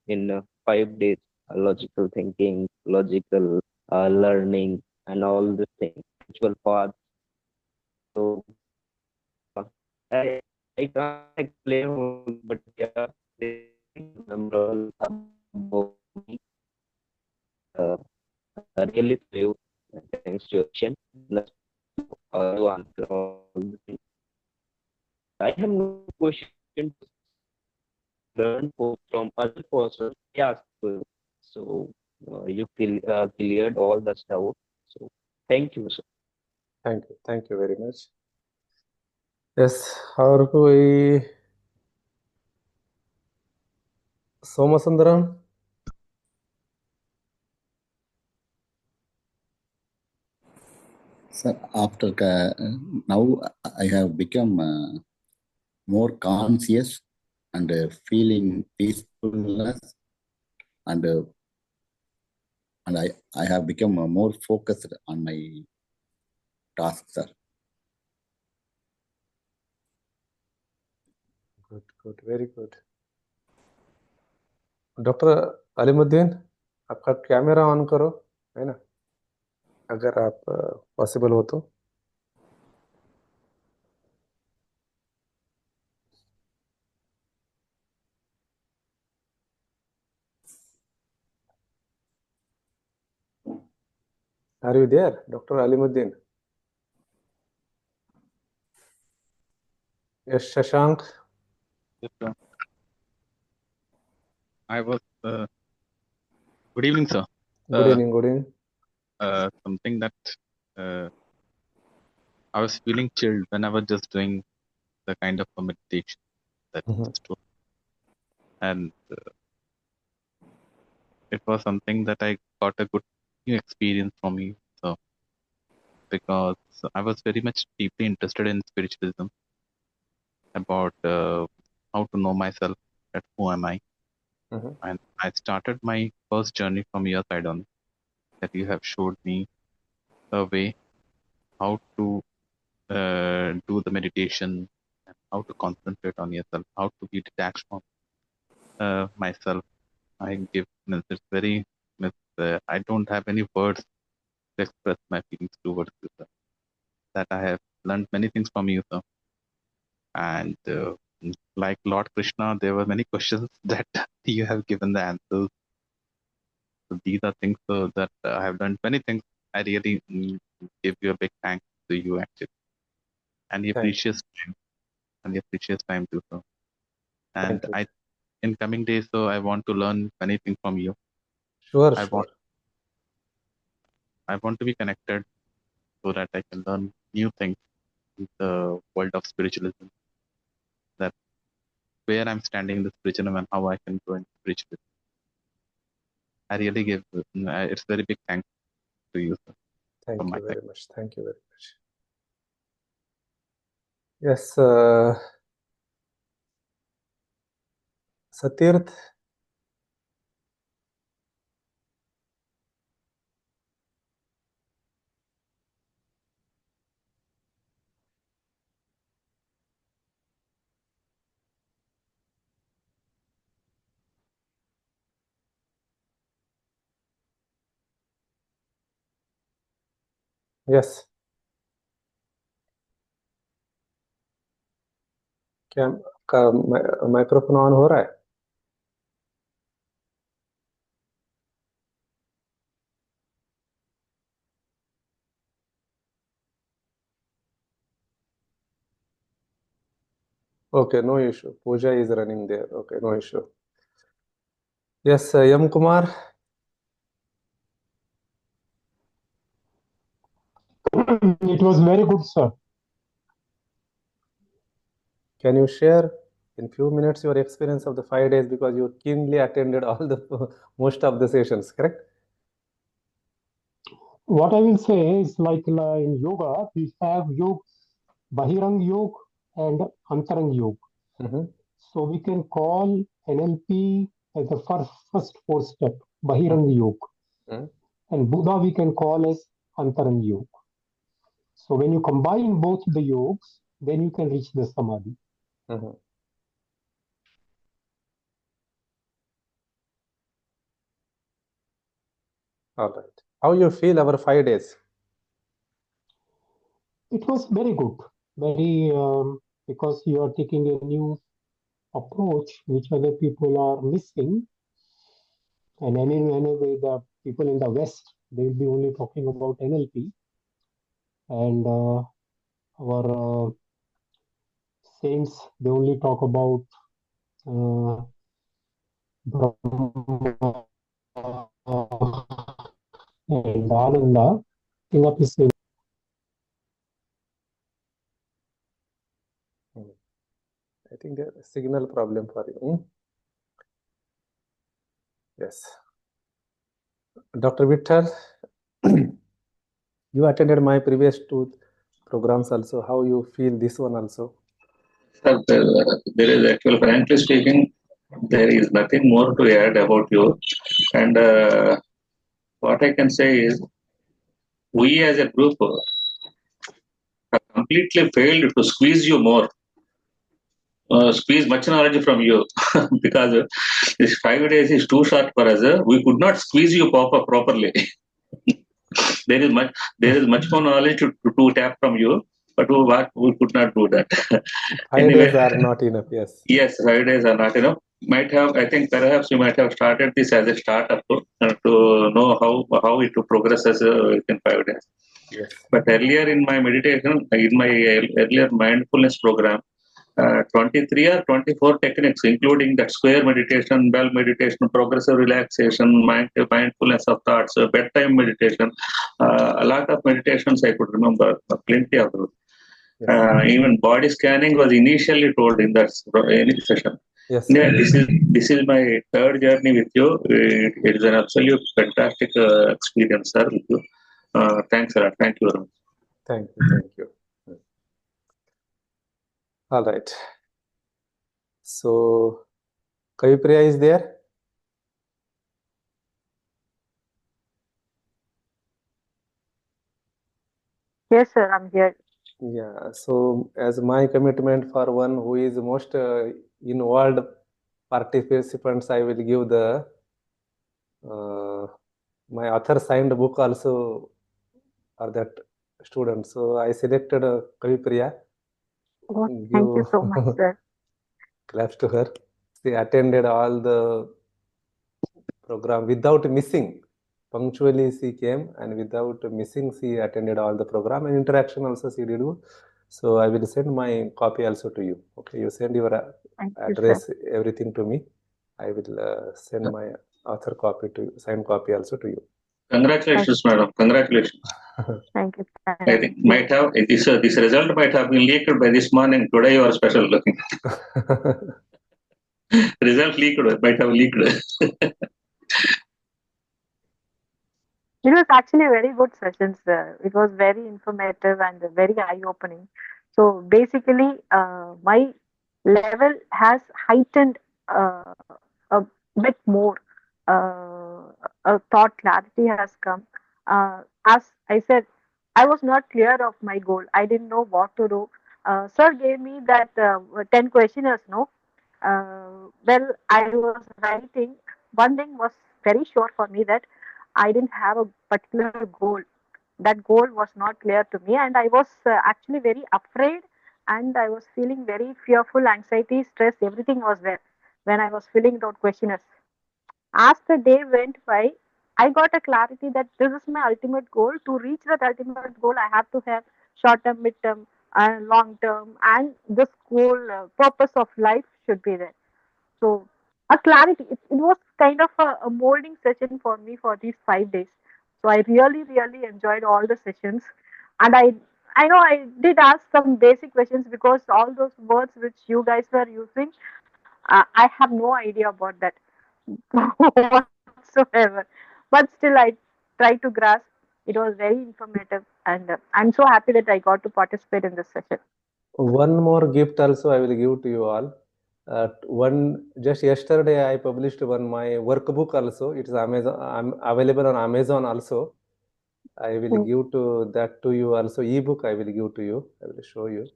in 5 days: logical thinking, logical learning, and all the things, spiritual paths. So I I can't explain all, but yeah, they memorable about me. Uh, really to you. Thanks to your question. You answer all the things. I have no question to learn from other persons. Yeah, so you cleared all the doubt. So thank you, sir. Thank you very much. Yes, और कोई Somasundaram. Sir, after now I have become more conscious and feeling peacefulness, and I have become more focused on my task, sir. Good, very good. Doctor Alimuddin, आपका camera on करो, है ना, अगर आप possible हो तो. Are you there, Dr. Alimuddin? Yes, Shashank. Yes, sir. I was. Good evening, sir. Good evening. Good evening. Something that I was feeling chilled when I was just doing the kind of a meditation that you just told. And it was something that I got a good new experience from you. So because I was very much deeply interested in spiritualism, about how to know myself, that who am I. And I started my first journey from your side on, that you have showed me a way how to do the meditation, and how to concentrate on yourself, how to be detached from myself. I give, it's very, I don't have any words to express my feelings towards you, sir. That I have learned many things from you, sir. And like Lord Krishna, there were many questions that you have given the answers. So these are things that I have learned many things. I really give you a big thanks to you, actually, and your Thank you. precious time, and your precious time too, sir. And Thank you. I, in coming days, so I want to learn many things from you. Sure, I sure. want to be connected so that I can learn new things in the world of spiritualism. That where I'm standing in the spiritualism and how I can grow in spiritualism. I really give it's very big thanks to you, sir, from Thank my you side. very much. Thank you very much. Yes, Satirth. Yes. क्या आपका microphone on हो रहा है? Okay, no issue. Puja is running there. Okay, no issue. Yes, Yam Kumar. It was very good, sir. Can you share in few minutes your experience of the 5 days, because you keenly attended all the most of the sessions, correct? What I will say is like in yoga, we have yoga, Bahirang Yoga and Antarang Yoga. Mm-hmm. So we can call NLP as the first 4 step, Bahirang Yoga. Mm-hmm. And Buddha we can call as Antarang Yoga. So when you combine both the yogas, then you can reach the Samadhi. Mm-hmm. All right. How you feel our 5 days? It was very good, very because you are taking a new approach which other people are missing. And anyway, the people in the West, they will be only talking about NLP. And our saints, they only talk about Brahma and Ananda. Singapore is saying I think there's a signal problem for you. Yes. Dr. Vittal, you attended my previous 2 programs also. How you feel this one also? Sir, there is actually, frankly speaking, there is nothing more to add about you. And what I can say is, we as a group have completely failed to squeeze you more, squeeze much knowledge from you, because this 5 days is too short for us. We could not squeeze you properly. there is much more knowledge to tap from you, but we could not do that. 5 days are not enough. Yes. Yes, 5 days are not enough. I think perhaps you might have started this as a startup to know how it progresses within 5 days. Yes. But earlier in my meditation, in my earlier mindfulness program, 23 or 24 techniques, including that square meditation, bell meditation, progressive relaxation, mindfulness of thoughts, bedtime meditation, a lot of meditations I could remember, plenty of those. Yes. Even body scanning was initially told in that session. Yes. Yeah, this is my 3rd journey with you. It is an absolute fantastic experience, sir, with you. Thanks, sir. Thank you very much. Thank you. Thank you. All right. So, Kavipriya is there? Yes, sir, I'm here. Yeah, so as my commitment for one who is most involved participants, I will give the my author signed book also for that student. So I selected Kavi Priya. Oh, thank you Give so much, sir. claps to her. She attended all the program without missing. Punctually she came and without missing she attended all the program and interaction also she did. So I will send my copy also to you. Okay, you send your Thank you, address, sir. everything to me. I will send my author copy to you, signed copy also to you. Congratulations, madam. Congratulations. Thank you. I think might have this result might have been leaked by this morning. Today you are special looking. Result leaked, might have leaked. It was actually a very good session, sir. It was very informative and very eye-opening. So basically, my level has heightened a bit more. A thought clarity has come. As I said, I was not clear of my goal. I didn't know what to do. Sir gave me that 10 questionnaires, no? Well, I was writing. One thing was very sure for me that I didn't have a particular goal. That goal was not clear to me, and I was actually very afraid, and I was feeling very fearful, anxiety, stress, everything was there when I was filling out questionnaires. As the day went by, I got a clarity that this is my ultimate goal. To reach that ultimate goal, I have to have short term, mid term, and long term, and this whole purpose of life should be there. So a clarity. It was kind of a molding session for me for these 5 days. So I really, really enjoyed all the sessions, and I know I did ask some basic questions because all those words which you guys were using, I have no idea about that whatsoever. But still, I tried to grasp. It was very informative, and I'm so happy that I got to participate in this session. One more gift also I will give to you all. One just yesterday I published one my workbook also. It's Amazon. I'm available on Amazon also. I will give to that to you also. Ebook I will give to you. I will show you.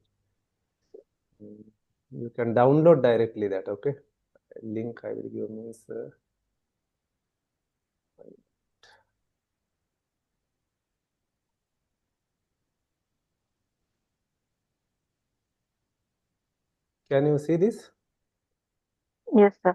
You can download directly that. Okay. Link I will give means. Can you see this? Yes, sir.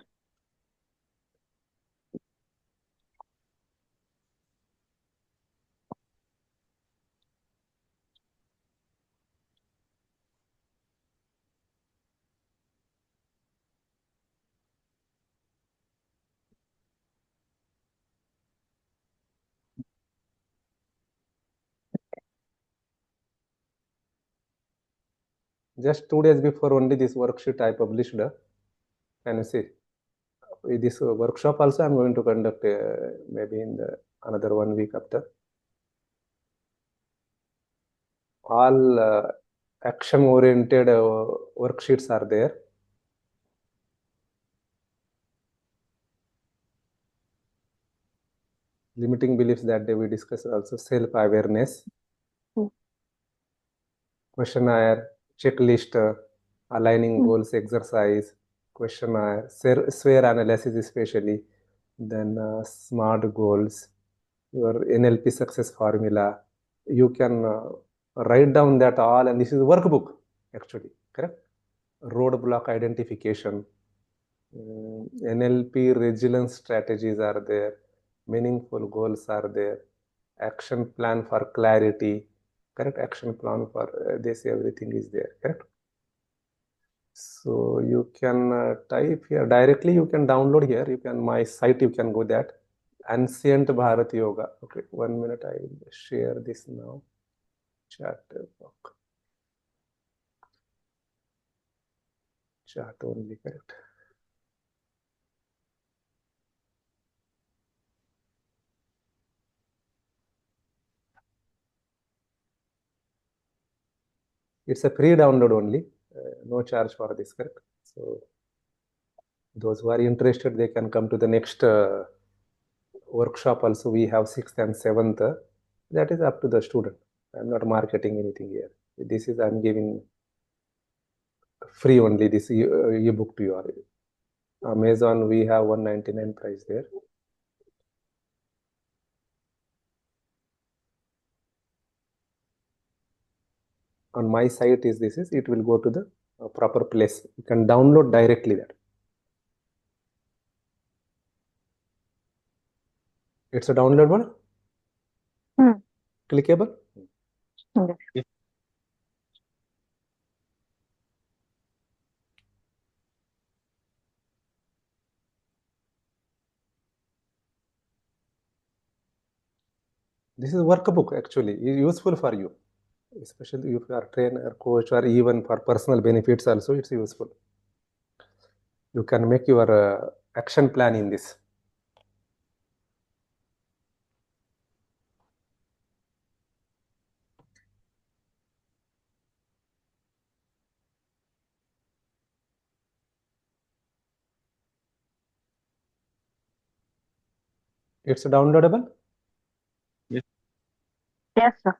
Just 2 days before only this worksheet I published. Can you see? This workshop also I'm going to conduct maybe in another 1 week after. All action oriented worksheets are there. Limiting beliefs that day we discussed also, self-awareness, questionnaire, checklist, aligning goals exercise, questionnaire, swear analysis especially, then SMART goals, your NLP success formula. You can write down that all, and this is a workbook actually, correct? Roadblock identification, NLP resilience strategies are there, meaningful goals are there, action plan for clarity, correct? Action plan for this, everything is there, correct? So you can type here directly, you can download here, you can, my site, you can go that. Ancient Bharat Yoga. Okay, 1 minute, I will share this now. Chat box. Chat only, correct? It's a free download only, no charge for this, correct? So those who are interested, they can come to the next workshop also. We have 6th and 7th. That is up to the student. I'm not marketing anything here. This is I'm giving free only, this ebook to you. Amazon, we have 199 price there. On my site is this is, it will go to the proper place. You can download directly that. It's a downloadable? Clickable? Yes. This is workbook actually, useful for you, especially if you are trainer, coach, or even for personal benefits also, it's useful. You can make your action plan in this. It's downloadable? Yes. Yes, sir.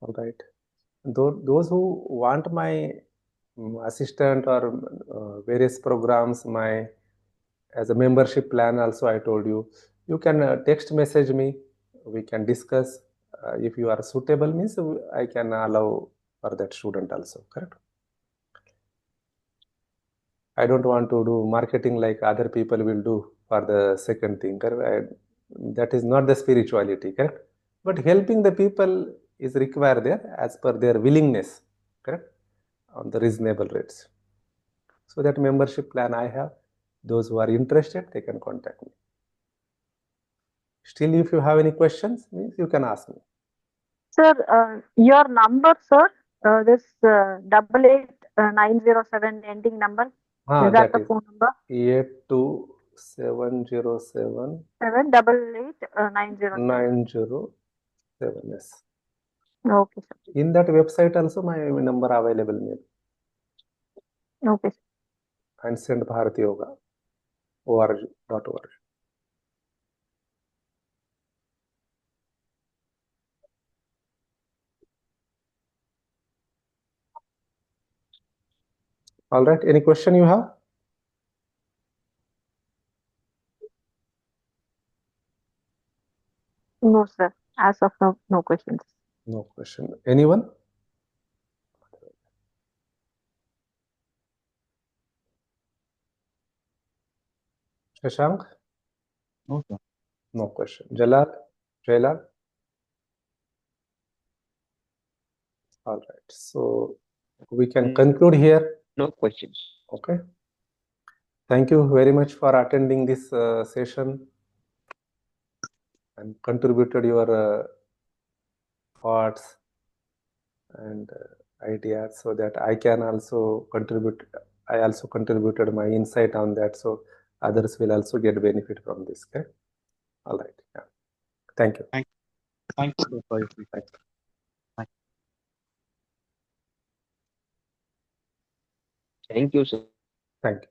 All right. Those who want my assistant or various programs, my as a membership plan also, I told you, you can text message me, we can discuss. If you are suitable means I can allow for that student also, correct? I don't want to do marketing like other people will do for the second thing, correct? That is not the spirituality, correct? But helping the people is required there as per their willingness, correct? On the reasonable rates. So that membership plan I have, those who are interested, they can contact me. Still, if you have any questions, means you can ask me. Sir, your number, sir, this 88907 ending number, is that the phone number? 82707 7889007. 907. Okay, sir. In that website also my number available maybe. Okay, sir. And send Bharat Yoga org.org. All right. Any question you have? No, sir. As of now, no questions. No question. Anyone? Shashank? No, sir. No question. Jalal? Jailal? All right. So we can conclude here. No questions. Okay. Thank you very much for attending this session and contributed your thoughts and ideas so that I can also contribute. I also contributed my insight on that, so others will also get benefit from this. Okay. All right. Yeah. Thank you. Thank you for your feedback. Thank you, sir. Thank you.